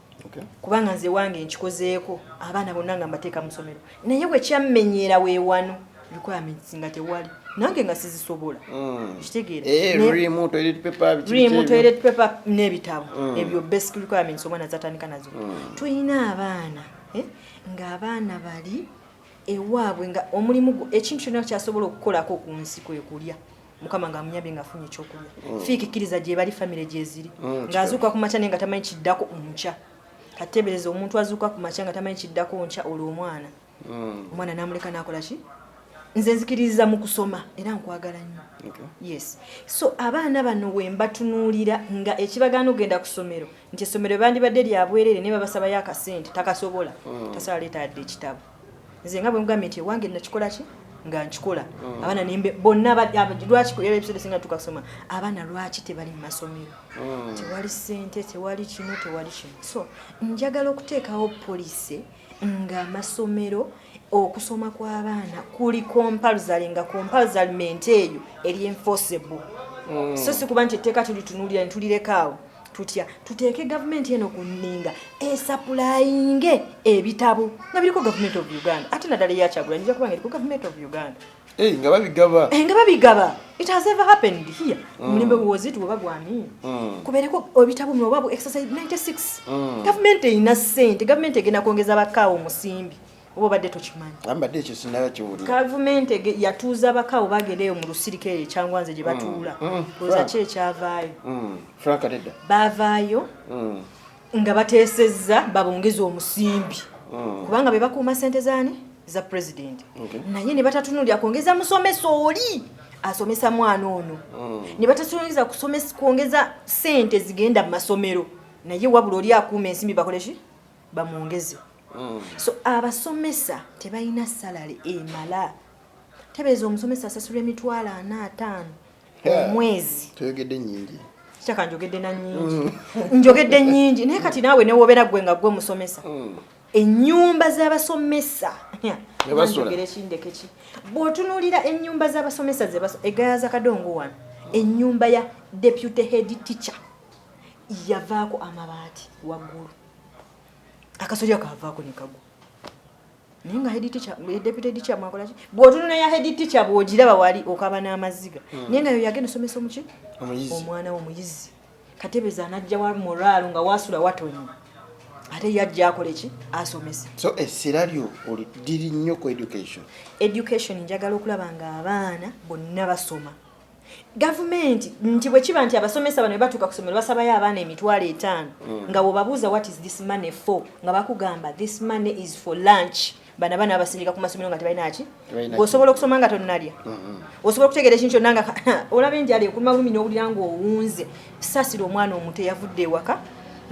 A: kubanga nze wange nkikozeeko abaana bonna nga mbateeka mu ssomero naye bwe kyammenyeera weewano requirements nga tewali nange nga sizisobola kitegeera
B: rimu
A: toilet paper n'ebitabo ebyo basic requirements omwana zatandika nazo tulina abaana ng'abaana bali ewaabwe nga omulimu ekintu kyonna kyasobola okukolako ku nsi kwe kulya mukama nga amunyambye ng'afunye ekyokulya fiikikiriza gye bali famire gye ziri ng'azuuka ku makya naye nga tamanyi kiddako nkya kateebereza omuntu azuuka ku makya nga tamanyi kiddako nkya olwo omwana n'amuleka n'akola ki nze nzikiriza mu kusoma era nkwagala nnyo yes so abaana bano we mbatunuulira nga ekibagaana ogenda ku ssomero nti essomero bandibadde lya bwerere naye babasabayo akasente takasobola tasala leeta yadde ekitabo nze nga bwe mugambye nti ewange nakikola ki nga nkikola abaana bonna lwaki ebiseera singa tukasoma abaana lwaki tebali mu masomero tewali ssente tewali kino tewali kino so njagala okuteekawo poliisi ng'amasomero okusoma kw'abaana kuli compulsory nga compulsoryment eyo eri enforceable so si kuba nti etteeka tulitunuulira ntulirekawo tutya tuteeke gavumenti eno ku nninga esapulaayinge ebitabo nga biriko gavumenti of Uganda ate naddala eya Kyagulanyi nja kubanga eriko gavumenti of Uganda
B: nga babigaba.
A: Nga babigaba. It has ever happened here. Mulimbe wozitu babagwani. Kubereko obitabu mu babu exercise 96. Government ina sente, government egena kuongeza bakawo musimbi. Obo badde tokimanyi.
B: Ambadde ekyo sinayo kiwulira.
A: Government yatuuza bakawo bagereyo mu lusirike kyangwanze gye batuula. Oza kye kyavaayo.
B: Frank Adeda.
A: Bavaayo. Nga bateesezza babongeza omusimbi. Kubanga be bakuuma sente zaani za president. Naye ne batatunulira kuongeza musomeso oli. Asomesa mwana ono. Ne batatunulira kuongeza sente zigenda mu masomero. Naye wabula oli akuuma ensimbi bakoleshi bamwongeze. So abasomesa tebalina salary emala. Tebezo omusomesa asasulwa emitwalo 45 omwezi.
B: Toyogedde nnyingi.
A: Chaka njogedde na nnyingi. Njogedde nnyingi naye kati naawe ne wobera gwe nga gwe musomesa. Ennyumba z'abasomesa. Njogere kindekeki. Bw'otunuulira ennyumba z'abasomesa egayaza Kadongo wano. Ennyumba ya deputy head teacher yavaako amabaati waggulu. Akasolya kavaako ne kagwa. Naye nga head teacher, deputy teacher mwakola ki? Bw'otunula ya head teacher bw'ogiraba wali okaba n'amaziga. Naye nga yo yagenda osomesa omuki? Omwana w'omuyizi. Katebeza anajja wa moraal nga wasula watonyi. Ate yajja akole ki? Asomese.
B: So essira lyo liri nnyo ku education.
A: Education njagala okulaba nga abaana bonna basoma. Government nti bwe kiba nti abasomesa bano batuuka ku ssomero basabayo abaana emitwalo 5 nga bw'obabuuza what is this money for nga bakugamba this money is for lunch. Bana bana abasindika ku masomero nga tebalina ki? Osobola okusoma nga tonnalya. Osobola okutegeera ekintu kyonna nga olaba enjala ekuluma bulumi n'owulira ng'owunze. Saasira omwana omuto eyavudde ewaka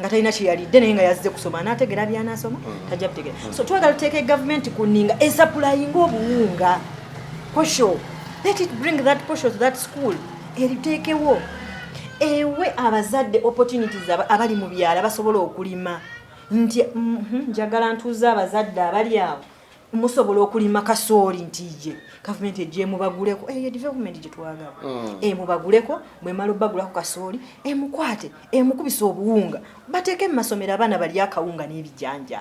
A: nga talina kye yalidde naye nga yazze kusoma n'ategeera by'anaasoma tajja kutegeera. So twagala tuteeke government ku nninga esappulayinga obuwunga. Posho. Let it bring that posho to that school. Eriteekewo. Ewe abazadde opportunities abali mu byala basobola okulima. Nti njagala ntuuza abazadde abali awo musobola okulima kasooli nti ye government ejje mubaguleko development gye twagala mubaguleko bwe malo bagulako kasooli mukwate mukubisa obuwunga bateeke mu masomero abaana bali akawunga n'ebijanja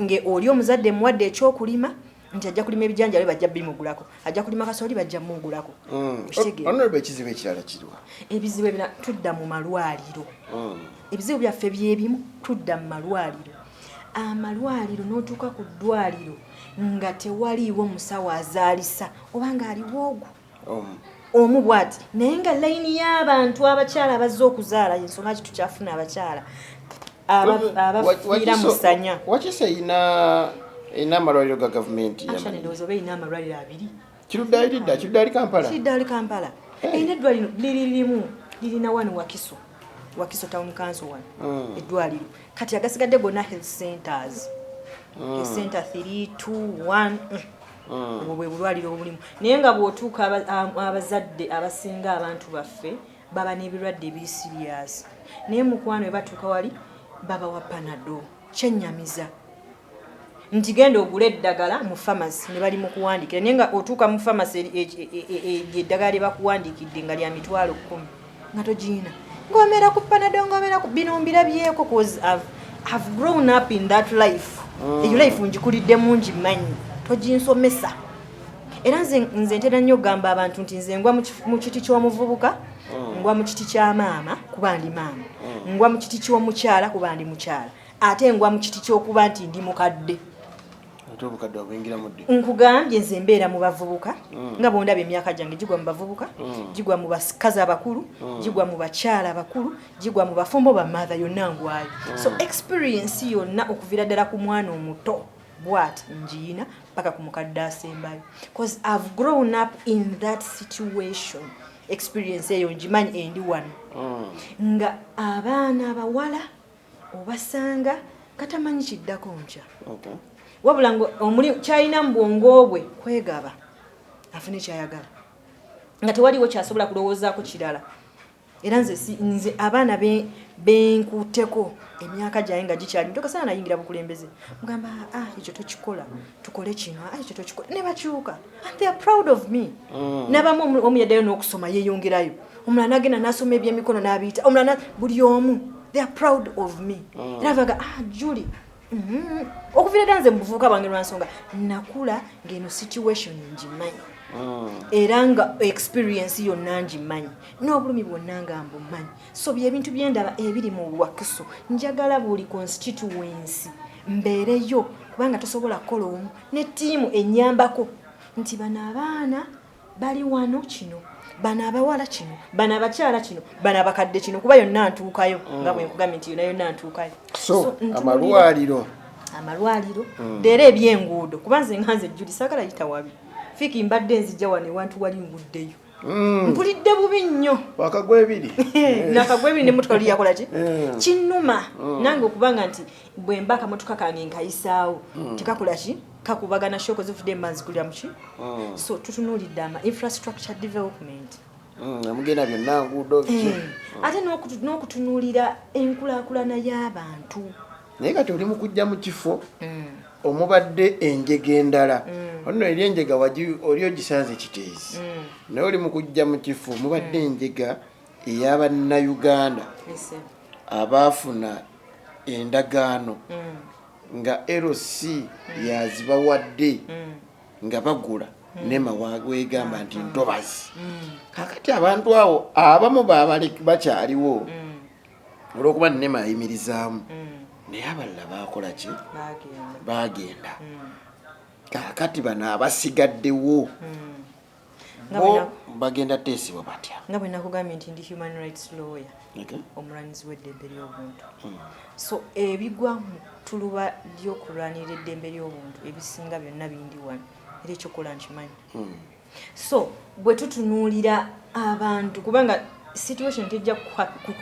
A: nge oli omuzadde muwadde ekyokulima nti ajja kulima ebijanja bye bajja bimugulako ajja kulima kasooli bajja mugulako
B: honorable ekizibu ekirala kirwa
A: ebizibu ebina tudda mu malwaliro ebizibu byaffe byebimu tudda mu malwaliro amalwaliro n'otuuka ku ddwaliro nga tewaliiwo musawo azaalisa obanga aliwo ogwo omu bwati naye nga layini y'abantu abakyala abazze okuzaala ensonga ki tukyafuna abakyala abafiira musanya
B: wakisa ina amalwaliro ga gavumenti
A: ndowooza oba erina amalwaliro
B: 2 kiruddaali
A: Kampala erina eddwaliro lirimu lirina wano Wakiso town council wano eddwaliro kati agasigadde gonna health centers center 3 2 1 obwo bwe bulwaliro obulimu naye nga bw'otuuka abazadde abasinga abantu baffe baba n'ebirwadde ebisirias naye mukwano we batuuka wali baba wa panado kyennyamiza nti genda ogula eddagala mu pharmacy ne bali mu kuwandiikira naye nga otuuka mu pharmacy eddagala lye bakuwandiikidde nga lya mitwalo 10 nga togiina ngomera ku panado ngomera ku bino mbirabyeko cause I've grown up in that life eyo life njikulidde mungi manyi toginsomesa era nze ntera nnyo gamba abantu nti nze ngwa mu kiti ky'omuvubuka ngwa mu kiti kya maama kuba ndi maama ngwa mu kiti ky'omukyala kuba ndi mukyala ate ngwa mu kiti ky'okuba nti ndi mukadde nkugambye nze mbeera mu bavubuka nga bondaba emyaka gyange gigwa mu bavubuka gigwa mu bakazi abakulu gigwa mu bakyala abakulu gigwa mu bafumbo bamother yonna ngwayo so experience yonna okuviira ddala ku mwana omuto bwati ngiina paka ku mukadde asembayo because I've grown up in that situation experience eyo ngimanyi endi wano nga abaana abawala obasanga katamanyi kiddako nkya wabula omuli kyalina mu bwongo bwe kwegaba afune kyayagala nga tewaliwo kyasobola kulowoozaako kirala era nze abaana benkutteko emyaka gyange nga gikyali tokasana nayingira bukulembeze mugamba ekyo tokikola tukole kino ekyo tokikola ne bakyuka and they are proud of me nabamu omu yaddayo n'okusoma yeeyongerayo omulala nagenda n'asoma ebyemikono n'abiyita omulala buli omu they are proud of me era baga Julie okuviira dda nze mu buvubuka bwange lwansonga nakula ng'eno situation ngimanyi era nga experience yonna ngimanyi n'obulumi bwonna nga mbumanyi so byebintu byendaba ebiri mu Wakiso njagala buli constituency mbeereyo kubanga tosobola kukola omu ne ttiimu ennyambako nti bano abaana bali wano kino bano abawala kino bano abakyala kino bano abakadde kino kuba yonna ntuukayo nga bwe nkugambye nti yonna ntuukayo
B: so amalwaliro
A: leero ebyenguudo kuba nze nga nze Julie saagala yita wabi fiki mbadde nzijja wano ewantu wali nguddeyo mpulidde bubi nnyo
B: wakagwebiri
A: nakagwebiri ne motoka liyakola ki kinnuma nange okubanga nti bwe mba akamotoka kange nkayisaawo tekakola ki kakubagana shoko zivudde emmanzi kulya muki so tutunuulidde ama infrastructure development
B: amugenda byonna nguudo
A: ate n'okutunuulira enkulaakulana y'abantu
B: naye kati oli mu kujja mu kifo omubadde enjega endala ono eri enjega oli ogisanze kiteezi naye oli mu kujja mu kifo omubadde enjega ey'abannayuganda abaafuna endagaano nga LC yazibawadde nga bagula nema wegamba nti ntobazi kakati abantu awo abamu bakyaliwo olwokuba nema ayimirizaamu naye abalala bakola ki bagenda kakati bano abasigaddewo bo bagenda teesibwa batya
A: nga bwe nakugambye nti ndi human rights lawyer omulwanizi w'eddembe ly'obuntu so ebigwa mu tuluba ly'okulwanirira eddembe ly'obuntu ebisinga byonna bindi wano era ekyokola nkimanyi so bwe tutunuulira abantu kubanga situation tejja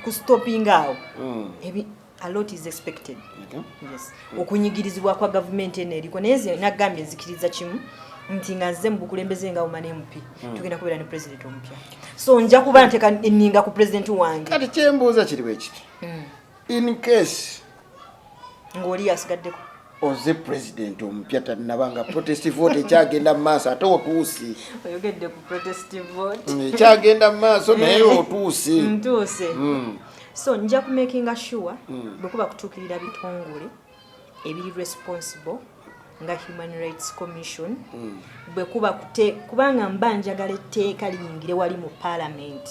A: kustopinga awo a lot is expected yes okunyigirizibwa kwa government eno eriko naye nze nagambye nzikiriza kimu nti nga nze mu bukulembeze nga umane MP tugenda kubeera ne president omupya so nja kuba nteka enninga ku president wange
B: kati kyembuuza kiriwe kiti in case
A: ng'oli yasigaddeko
B: oze president omupya tannabanga protest vote ekyagenda mu maaso ate otuusi
A: oyogedde ku protest vote
B: ekyagenda mu maaso naye otuusi
A: ntuuse so nja kumakinga sure bwe kuba kutuukirira bitongole ebiri responsible nga Human Rights Commission bwe kuba kubanga mba njagala etteeka liyingire wali mu parliament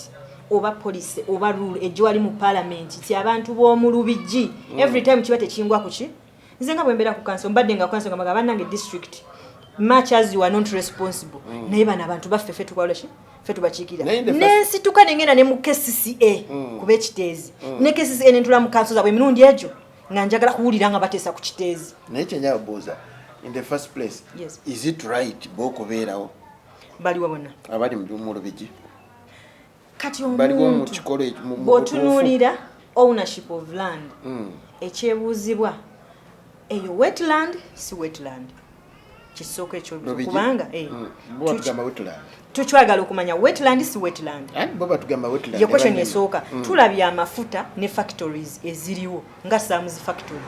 A: oba police oba rule ejjo wali mu parliament ti abantu b'omu Lubigi every time kiba tekingwa kuki nze nga bwe mbeera ku council mbadde nga council nga bannange district much as you are not responsible naye bano abantu baffe ffe tukola ki ffe tubakiikira n'ensituka nengenda ne mu KCCA kuba ekiteezi ne KCCA nentula mu council zaabwe emirundi egyo nga njagala kuwulira nga bateesa ku kiteezi
B: naye kyenjala buuza in the first place
A: yes.
B: Is it right b'okubeerawo
A: baliwo bonna
B: abali mu Lubigi
A: kati omuntu bw'otunuulira ownership of land ekyebuuzibwa eyo wetland si wetland kisooka ekyo kubanga tukyagala okumanya wetland si wetland ye question esooka tulabye amafuta ne factories eziriwo nga Sam's factory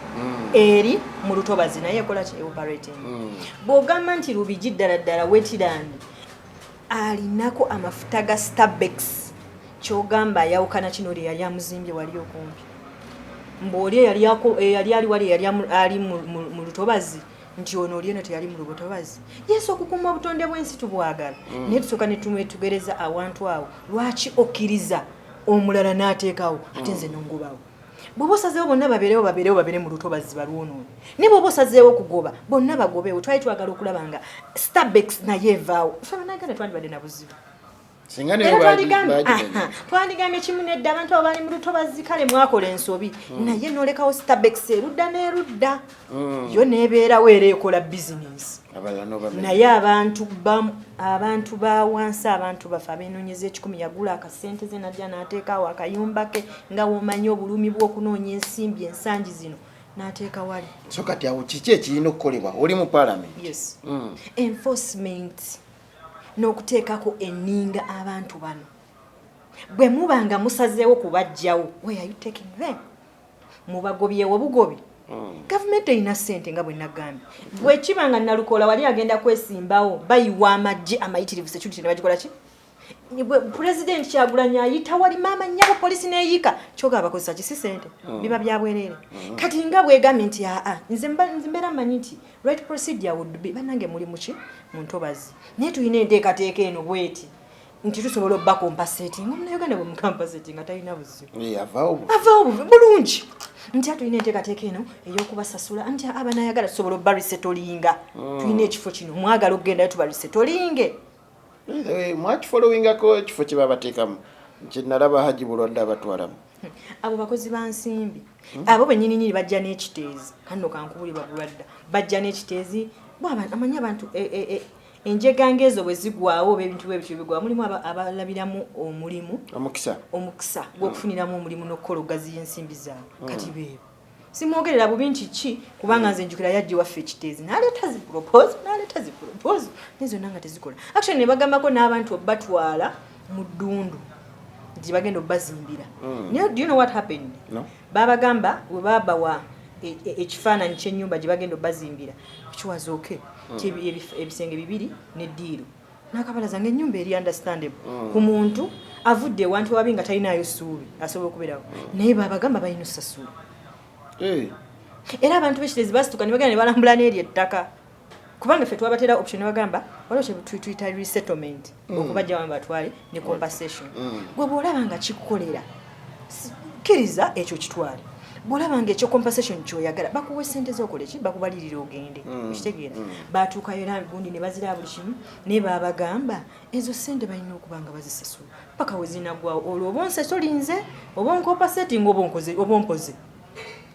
A: eri mu Lutobazi naye ekola ki operating bw'ogamba nti Lubigi ddala ddala wetland alinako amafuta ga Starbex kyogamba ayawukana kino lye yali amuzimbye wali okumpi mboli yali ali wali yali ali mu Lutobazi nti ono olieno teyali mu Lutobazi yesu okukuuma obutonde bw'ensi tubwagala naye tusooka ne tumwetugereza awantu awo lwaki okkiriza omulala n'ateekawo ate nze nongobawo bw'oba osazeewo bonna babeere mu Lutobazi balwonoone ne bw'oba osazeewo kugoba bonna bagobeewo twali twagala okulaba nga Starbex naye evaawo ffe bannayuganda twandibadde na buzibu twandigambye kimu nedda abantu abo bali mu Lutobazi kale mwakola ensobi naye n'olekawo Starbex erudda n'erudda yo n'ebeerawo era ekola bizinensi naye abantu ba wansi abantu bafe abenoonyeza 10 yagula akasente ze najja n'ateekawo akayumba ke nga womanyi obulumi bw'okunoonya ensimbi ensangi zino n'ateeka wali
B: so kati awo kiki ekirina okukolebwa oli mu parliament
A: yes enforcement n'okuteekako enninga abantu bano bwe mubanga musazeewo kubajjawo where are you taking them mubagobyewo bugobi gavumenti erina ssente nga bwe nagambye bwe kibanga Nalukola wali agenda kwesimbawo bayiwa amagye amayitirivu security ne bagikola ki President Kyagulanyi ayita wali mama nyabo polisi neeyika kyoga abakozesa kisisente biba byabwerere kati nga bwegamye nti nze mbeera mmanyi nti right procedure would be banange muli muki mu ntobazi naye tulina enteekateeka eno bweti nti tusobola obbakompasetinga omunauganda bwe mukampasetinga talina buzibu avaawo bulungi nti tulina enteekateeka eno ey'okubasasula nti abanayagala tusobola obba risetolinga tulina ekifo kino mwagala okugendayo tuba risetolinge
B: mwakifolowingako ekifo kye babateekamu kyenalaba Haji Bulwadde abatwalamu
A: abo bakozi ba nsimbi abo bennyininyini bajja n'ekiteezi kanno kankubulibwa Bulwadde bajja n'ekiteezi amanyi abantu enjegange ezo bwe zigwawo oba ebintu bwebityo bigwawo mulimu abalabiramu omukisa gw'okufuniramu omulimu n'okukola ogazi y'ensimbi zaabwe kati beebo simwogerera bubi nti ki kubanga nze njukira yajja waffe ekiteezi n'aleeta zipropose naye zonna nga tezikola actually ne bagambako n'abantu batwala mu ddundu nti bagenda obbazimbira naye do you know what happened babagamba bwe babawa ekifaananyi ky'ennyumba gye bagenda obbazimbira kiwaza oke ebisenge bibiri n'eddiiro n'akabalaza ng'ennyumba eri understandable ku muntu avudde ewantu wabi nga talinaayo ssuubi asobola okubeerawo naye babagamba balina osasula era abantu b'ekiteezi basituka ne bagenda ne balambula n'eri ettaka kubanga ffe twabatera option ne bagamba waliwo kyetuyita resettlement okubajja wamu batwale ne compensation gwe bw'olaba nga kikukolera kkiriza ekyo kitwale bw'olaba nga ekyo compensation kyoyagala bakuwa essente z'okola eki bakubalirira ogende okitegeera baatuukayo era gundi ne bazira buli kimu naye babagamba ezo ssente balina okuba nga bazisasula paka we zinaggwawo olwo oba onsesolinze oba onkompaseting oba ompoze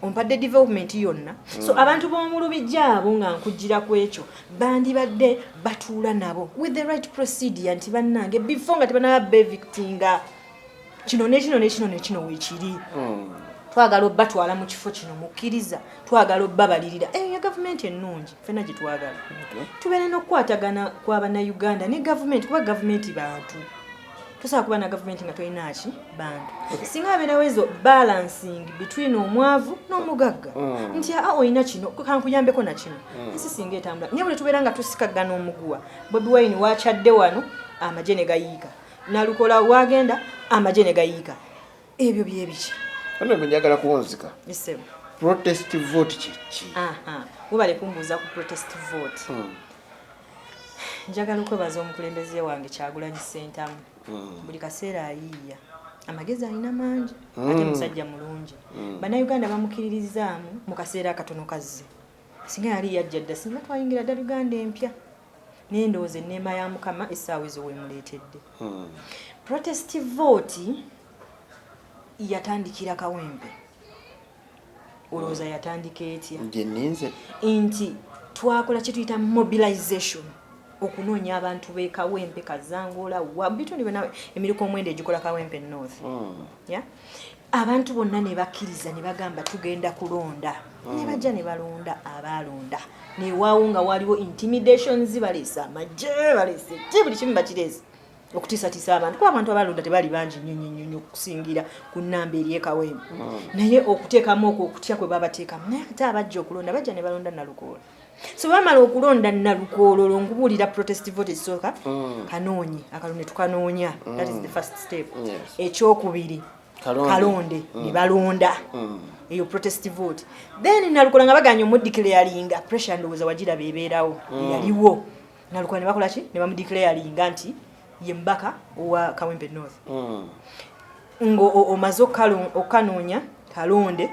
A: ompadde development yonna so abantu b'omulubijja abo nga nkujjira ku ekyo bandibadde batuula nabo with the right procedure nti bannange before nga tebanaba bevictinga kino nekino weekiri twagala obbatwala mu kifo kino mukkiriza twagala obbabalirira eyo gavumenti ennungi ffenna gye twagala tubeere n'okukwatagana kw'abannayuganda ne gavumenti kuba gavumenti bantu tosobola kuba na gavumenti nga tolina ki bantu singa abeerawo ezo balancing between omwavu n'omugagga nti olina kino kankuyambeko na kino ensi singa etambula naye buli tubeera nga tusikagana omuguwa Bobi Wine wakyadde wano amagye ne gayiika Nalukola wagenda amagye ne gayiika ebyo byebiki
B: ano njagala kuwonzika protest vote kiki
A: mubale kumbuuza ku protest vote njagala okwebaza omukulembeze wange Kyagulanyi Ssentamu buli kaseera ayiiya amagezi alina mangi ate musajja mulungi bannayuganda bamukiririzaamu mu kaseera akatono kazze singa yali yajja dda singa twayingira dda Uganda empya naye ndowooza enneema ya Mukama essaawa ezo weemuleetedde protest vote yatandikira Kawempe olowooza yatandika etya nti twakola kye tuyita mobilization okunoonya abantu b'e Kawempe Kazangola wabitundu byonna emiriko omwenda egikola Kawempe North abantu bonna ne bakkiriza ne bagamba tugenda kulonda ne bajja ne balonda abaalonda ne waawo nga waliwo intimidations baleesa amagye baleese buli kimu bakireese okutiisatiisa abantu kuba abantu abalonda tebali bangi nnyo okusingira ku nnamba eri e Kawempe naye okuteekamu okwo okutya kwe babateekamu naye ate abajja okulonda bajja ne balonda Nalukola so bamala okulonda Nalukola olwongubulira protest vote ekisooka kanoonye akalonde tukanoonya that is the first step ekyokubiri kalonde ne balonda eyo protest vote then Nalukola nga baganya omudiclaringa pressure ndowooza wagiraba ebeerawo yaliwo Nalukola ne bakola ki ne bamudiclaringa nti ye mbaka owa Kawempe North ngo omaze okanoonya kalonde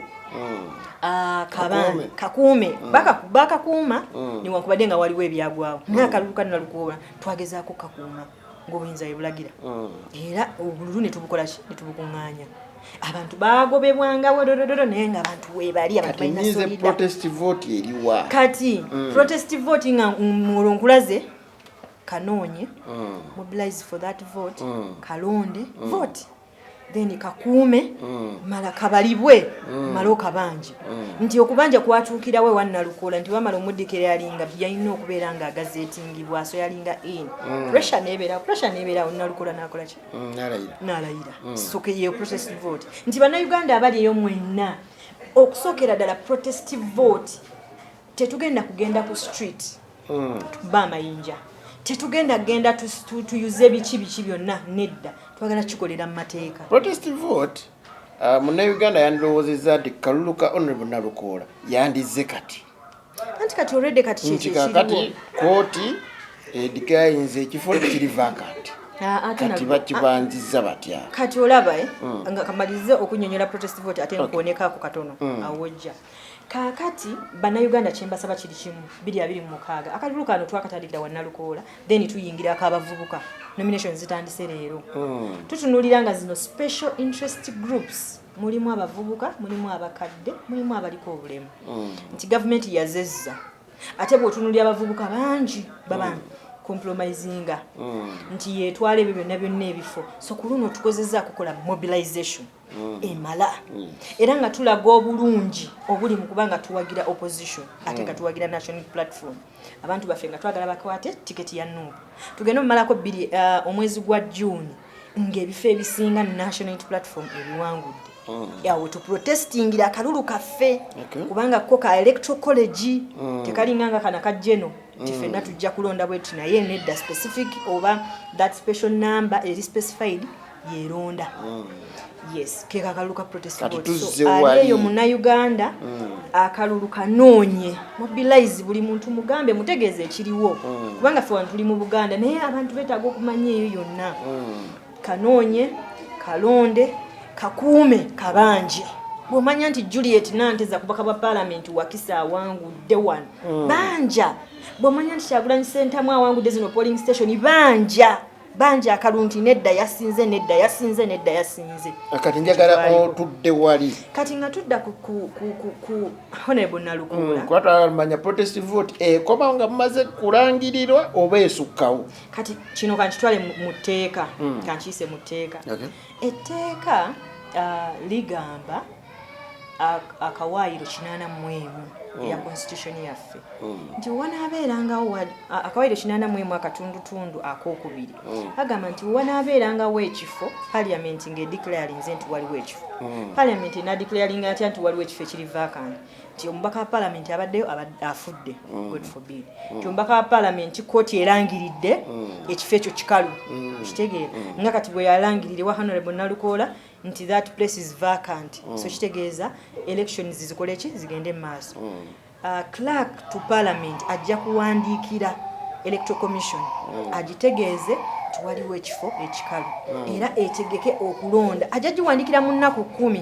A: kakuume bakakuuma niwankubadde nga waliwo ebyagwawo naye akalulu ka Nalukola twagezaako kakuuma ng'obuyinza bwebulagira era obululu ne tubukola ki ne tubukuŋŋaanya abantu baagobebwangawo dodododo naye nga abantu weebali abantu balina solida
B: protest vote eriwa
A: kati protest vote nga mulonkulaze kanoonye mobilize for that vote kalonde vote then kakuume mala kabalibwe malo kabanje nti okubanja kwatuukira we Nalukola nti wamala omudikere yalinga byalina okubeera nga gazetingibwa so yalinga in pressure nebeera Nalukola nakola ki nalayira soke ye protest vote nti bannayuganda abali eyo mwenna okusokera ddala protest vote tetugenda kugenda ku street tuba amayinja tetugenda genda tuyuze biki byonna nedda twagala kikolera mu mateeka.
B: Protest vote Munnayuganda yandirowoozezza nti kalulu ka Honorable Nalukoola yandize kati
A: anti kati already kati
B: kati kooti edikayinza ekifo kiri vacant kati bakibanziza batya
A: kati olaba nga kamalize okunnyonnyola protest vote ate nkuonekaako katono awojja kakati bannayuganda kyembasaba kiri kimu 226 akalulu kano twakatandikira wa Nalukoola then tuyingira akabavubuka nominations zitandise leero tutunulira nga zino special interest groups mulimu abavubuka mulimu abakadde mulimu abaliko obulemu nti gavumenti yazezza ate bw'otunulira abavubuka bangi baba compromisinga nti yetwala ebyo byonna ebifo so ku luno tukozezza kukola mobilization emala era nga tulaga obulungi obuli mu kubanga tuwagira opposition ate nga tuwagira national platform abantu baffe nga twagala bakwate tiketi ya Nuupu tugenda omumalako omwezi gwa June ng'ebifo ebisinga national platform ebiwangudde yawe tuprotestingira akalulu kaffe kubanga ko ka electoral college tekalinganga kana ka jeno tifenna tujja kulonda bwetu naye nedda specific oba that special number is specified yeronda yes ke kakalulu ka protest vote so aliyo Munnayuganda akalulu kanoonye mobilize buli muntu mugambe mutegeeze ekiriwo kubanga ffe tuli mu Buganda naye abantu betaaga okumanya eyo yonna kanoonye kalonde kakuume kabanje bw'omanya nti Juliet Nanteza kubaka bwa parliament wakisa awangudde wano banja bw'omanya nti Kyagulanyi Ssentamu awangudde zino polling station banja akalunti nedda yasinze
B: kati njagala otudde wali
A: kati nga tudda ku Honorable Nalukoola
B: kwatamanya protest vote ekoma nga mumaze kulangirirwa oba esukkawo
A: kati kino kankitwale mu tteeka kankiyise mu tteeka etteeka ligamba akawaayiro 81 ya constitution yaffe nti wanaabeerangawo akawaayiro 81 akatundutundu akokubiri agamba nti wanaabeerangawo ekifo parliament ng'edeclarinze nti waliwo ekifo parliament enadeclaringa atya nti waliwo ekifo ekiri vacant nti omubaka wa parliament abaddeyo afudde God forbid nti omubaka wa parliament kooti erangiridde ekifo ekyo kikalu kitegeera nga kati bwe yalangirire wa Honorable Nalukoola nti that place is vacant so kitegeeza elections zikole ki zigende maaso clerk to parliament ajja kuwandiikira electoral commission agitegeeze tuwaliwo ekifo ekikalu era etegeke okulonda ajja giwandiikira mu nnaku 10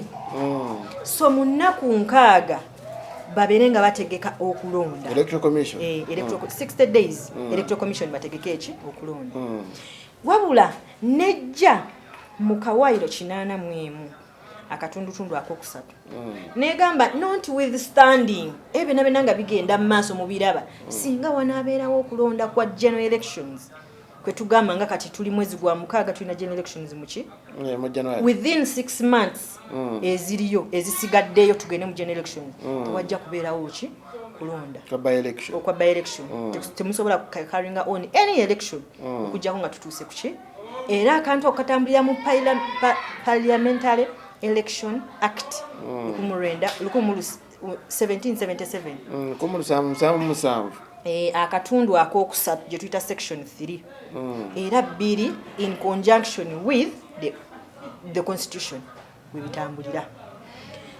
A: so mu nnaku 6 babeere nga bategeka okulonda
B: electoral commission
A: 60 days electoral commission bategeke eki okulonda wabula nejja mu kawaayiro 81 akatundutundu akokusatu negamba notwithstanding ebyo nabyo nga bigenda mu maaso mu biraba singa wanaabeerawo okulonda kwa general elections kwe tugamba nga kati tuli mwezi gwa 6 tulina general elections muki within 6 months eziriyo ezisigaddeyo tugende mu general elections tewajja kubeerawo ki kulonda okwa by election temusobola carrying on any election okujjako nga tutuuse kuki era akantu okatambulira mu Parliamentary Election Act 1777 akatundu akokusatu gye tuyita section 3 era 2 in conjunction with the constitution we bitambulira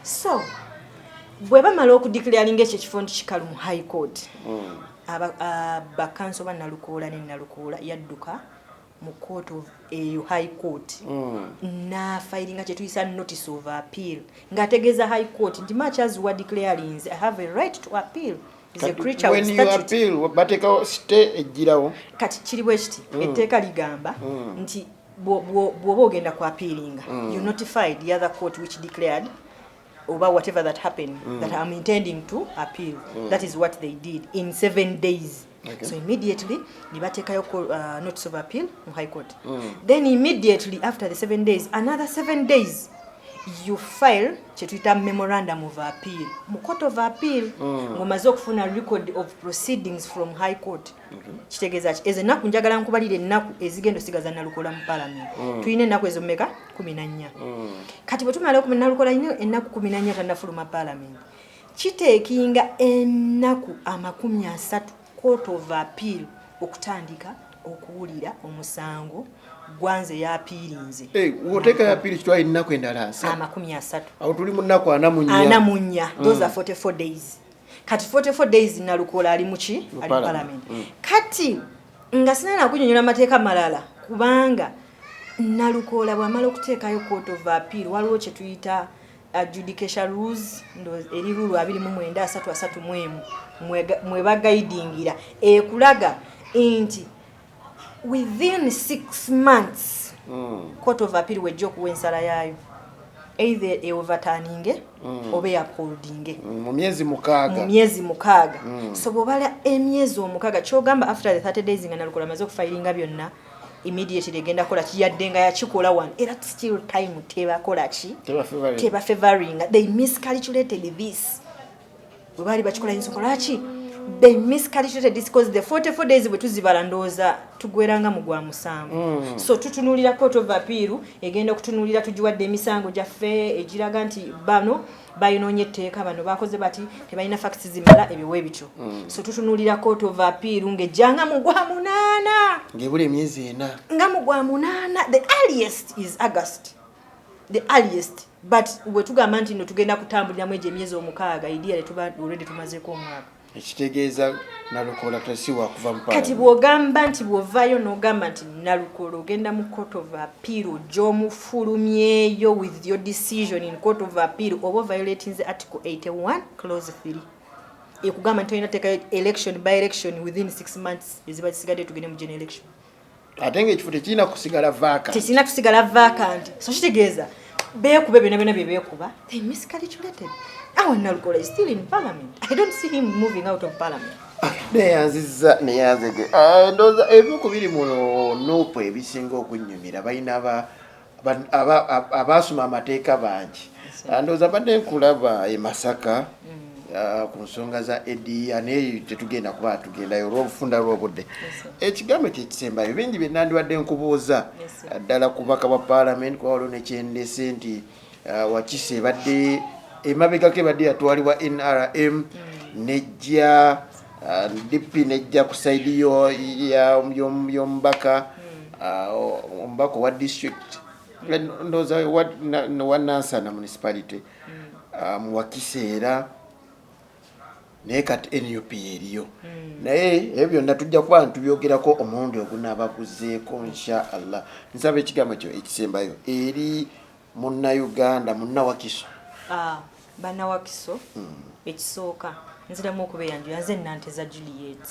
A: so bwe bamala okudeclaringa ekyo ekifo nti kikalu mu high court bakanso ba Nalukoola ne Nalukoola yadduka mu court of high court na filing kye tuyisa notice of appeal ngategeeza high court nti much as we declaring I have a right to appeal is a creature of statute.
B: When you appeal bateka stay ejirawo
A: kati kiri bwe kiti etteeka ligamba nti bw'oba ogenda ku appealinga you notified the other court which declared about whatever that happened that I'm intending to appeal that is what they did in 7 days. Okay. So immediately nibatekayo notice of appeal in high court then immediately after the 7 days another 7 days you file chetuita memorandum of appeal mu court of appeal ngomaze okufuna record of proceedings from high court kitegeeza ki ezenaku njagala nkubalire ennaku ezigendo sigaza Nalukoola mu parliament tuyine ennaku ezo mmeka 14 kati bwe tumala okumenya Nalukoola ine ennaku 14 tannafuluma parliament kiteekinga ennaku 30 court of appeal okutandika okuwulira omusango gwanze yapiirinze
B: woteeka yapiiri kitwala ennaku endala
A: 30
B: awo tuli mu nnaku 44
A: those are 44 days kati 44 days Nalukoola ali muki ali parliament kati nga sinana kunyonyola amateeka malala kubanga Nalukoola bw'amala okuteekayo court of appeal waliwo kye tuyita adjudication rules eri rule 29 mwe bagaidingira ekulaga nti within 6 months court of appeal wejja okuwa ensala yaayo either overturning oba upholding
B: mu myezi mukaaga
A: so bw'obala emyezi omukaaga kyogamba after the 30 days nga Nalukoola amaze okufayiringa byonna immediately egenda kola kiyadde nga yakikola one era still time tebakola ki teba favoring they miscalculated this bwe bali bakikola ensonga ki they miscalculated this because the 44 days bwe tuzibala ndooza tugweranga mu gwa musango so tutunulira court of appeal egenda okutunulira tujiwadde emisango gyaffe egiraga nti bano bayinoonye etteeka bano bakoze bati tebalina facts zimala ebiwe bityo so tutunulira court of appeal ng'ejjanga mu gwa 8
B: ng'ebula emyezi 4
A: nga mu gwa 8 the earliest is August the earliest but we tugamba nti no tugenda kutambuliramu egyo emyezi 6 ideally tuba already tumazeeko omwaka
B: ekitegeeza Nalukoola tasiwa kuva mu
A: kati bw'ogamba nti bw'ovaayo n'ogamba nti Nalukoola ogenda mu court of appeal gy'omufulumyeyo with your decision in court of appeal oba violating the article 81 clause 3 ekugamba nti olina teekayo election by election within 6 months eziba zisigadde tugende mu general election
B: ate ng'ekifo tekirina kusigala
A: vacant so kitegeeza beekuba byonna bye beekuba they miscalculated. Our Nalukoola is still in parliament. I don't see him moving out of parliament.
B: Neyanziza ndowooza ebimu biri muno Nuupu ebisinga okunnyumira balina abaasoma amateeka bangi ndowooza badde nkulaba e Masaka ku nsonga za EDIA naye tetugenda kuba tugendayo olw'obufunda lw'obudde ekigambo kyekisembayo bingi bye nandibadde nkubuuza ddala ku bubaka bwa parliament kwa waliwo nekyendese nti Wakise ebadde emabegako ebadde yatwalibwa NRM nejja DP nejja ku side y'omubaka omubaka wa district ndowooza wa Nansana municipality mu Wakise era naye kati NUP eriyo naye ebyo byonna tujja kuba ntubyogerako omulundi ogunaabaguzeeko insha Allah nsaba ekigambo kyo ekisembayo eri Munnayuganda Munnawakiso
A: Bannawakiso ekisooka nziramu okubeera nju yanze Nanteza Juliet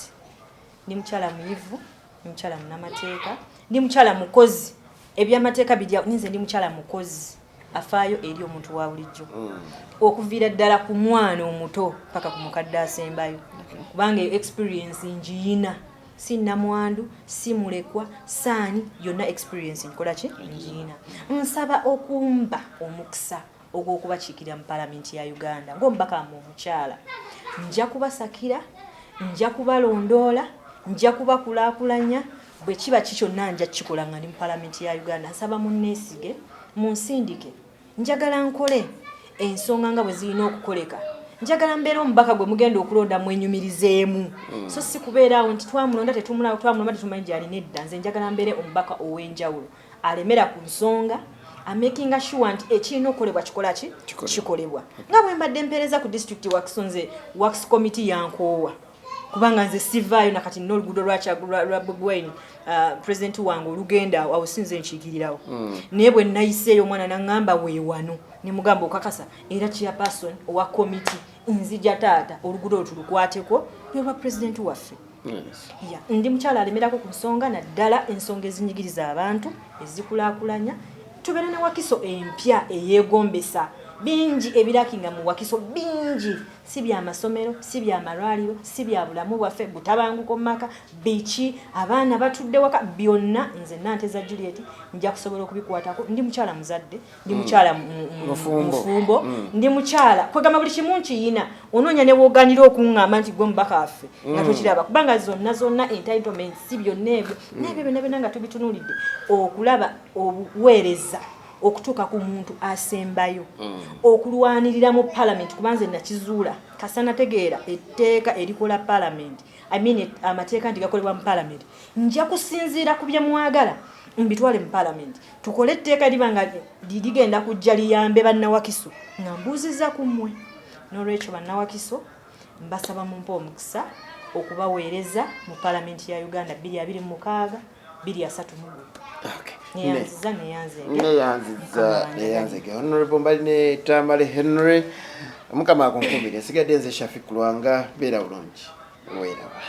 A: ndi mukyala muyivu ndi mukyala munnamateeka ndi mukyala mukozi ebyamateeka bijja ninze ndi mukyala mukozi afaayo eri omuntu wa bulijjo okuviira ddala ku mwana omuto paka ku mukadde asembayo kubanga experience njiyina si namwandu si mulekwa saani yonna experience nkola ki njiyina nsaba okumba omukisa ogw'okubakiikirira mu palamenti ya Uganda ng'omubaka omukyala nja kubasakira nja kubalondoola nja kubakulaakulanya bwe kiba kikyonna nja kikola nga ndi mu palamenti ya Uganda nsaba munneesige munsindike njagala nkole ensonga nga bwe zirina okukoleka njagala mbeera omubaka gwe mugenda okulonda mwenyumirizeemu so si kubeera awo nti twamulonda twamulonda tetumanyi gy'alina edda nze njagala mbeere omubaka ow'enjawulo alemera ku nsonga amakinga sure nti ekirina okukolebwa kikola ki kikolebwa nga bwe mbadde mpeereza ku district nze works committee yankoowa kubanga nze sivaayo nakati nina oluguudo lwa Bobi Wine president wange olugenda awo sinze nkiikirirawo naye bwe nayiseeyo omwana naŋŋamba weewano ne mugamba okakasa era chairperson owa committee nzija taata oluguudo olwo tulukwateko lwa president waffe ndi mukyala alemerako ku nsonga naddala ensonga ezinyigiriza abantu ezikulaakulanya tubeera ne Wakiso empya eyeegombesa bingi ebirakinga mu Wakiso bingi si bya masomero si bya malwaliro si bya bulamu bwaffe butabanguko maka bichi abaana batudde waka byonna nze Nanteza Juliet nja kusobola okubikwatako ndi mukyala muzadde ndi mukyala mufumbo ndi mukyala kwegamba buli kimu nkiyina onoonya ne bwoganira okuŋŋamba nti gwe mubaka waffe nga tokiraba kubanga zonna entitlement si byonna ebyo n'ebyo byonna nga tubitunuulidde okulaba obuweereza okutuuka ku muntu asembayo okulwanirira mu parliament kubanze nakizuula kasana tegeera etteeka erikola parliament amateeka nti gakolebwa mu parliament nja kusinziira ku bye mwagala mbitwale mu parliament tukole etteeka libanga ligenda kujja liyambe bannawakiso nga mbuuziza ku mmwe n'olwekyo bannawakiso mbasaba mumpa omukisa okubaweereza mu parliament ya Uganda 2026 233
B: neyanzege Honorable Mbaline Tamale Henry mukama akunkumire sigadde nze Shafiq Lwanga beera bulungi weeraba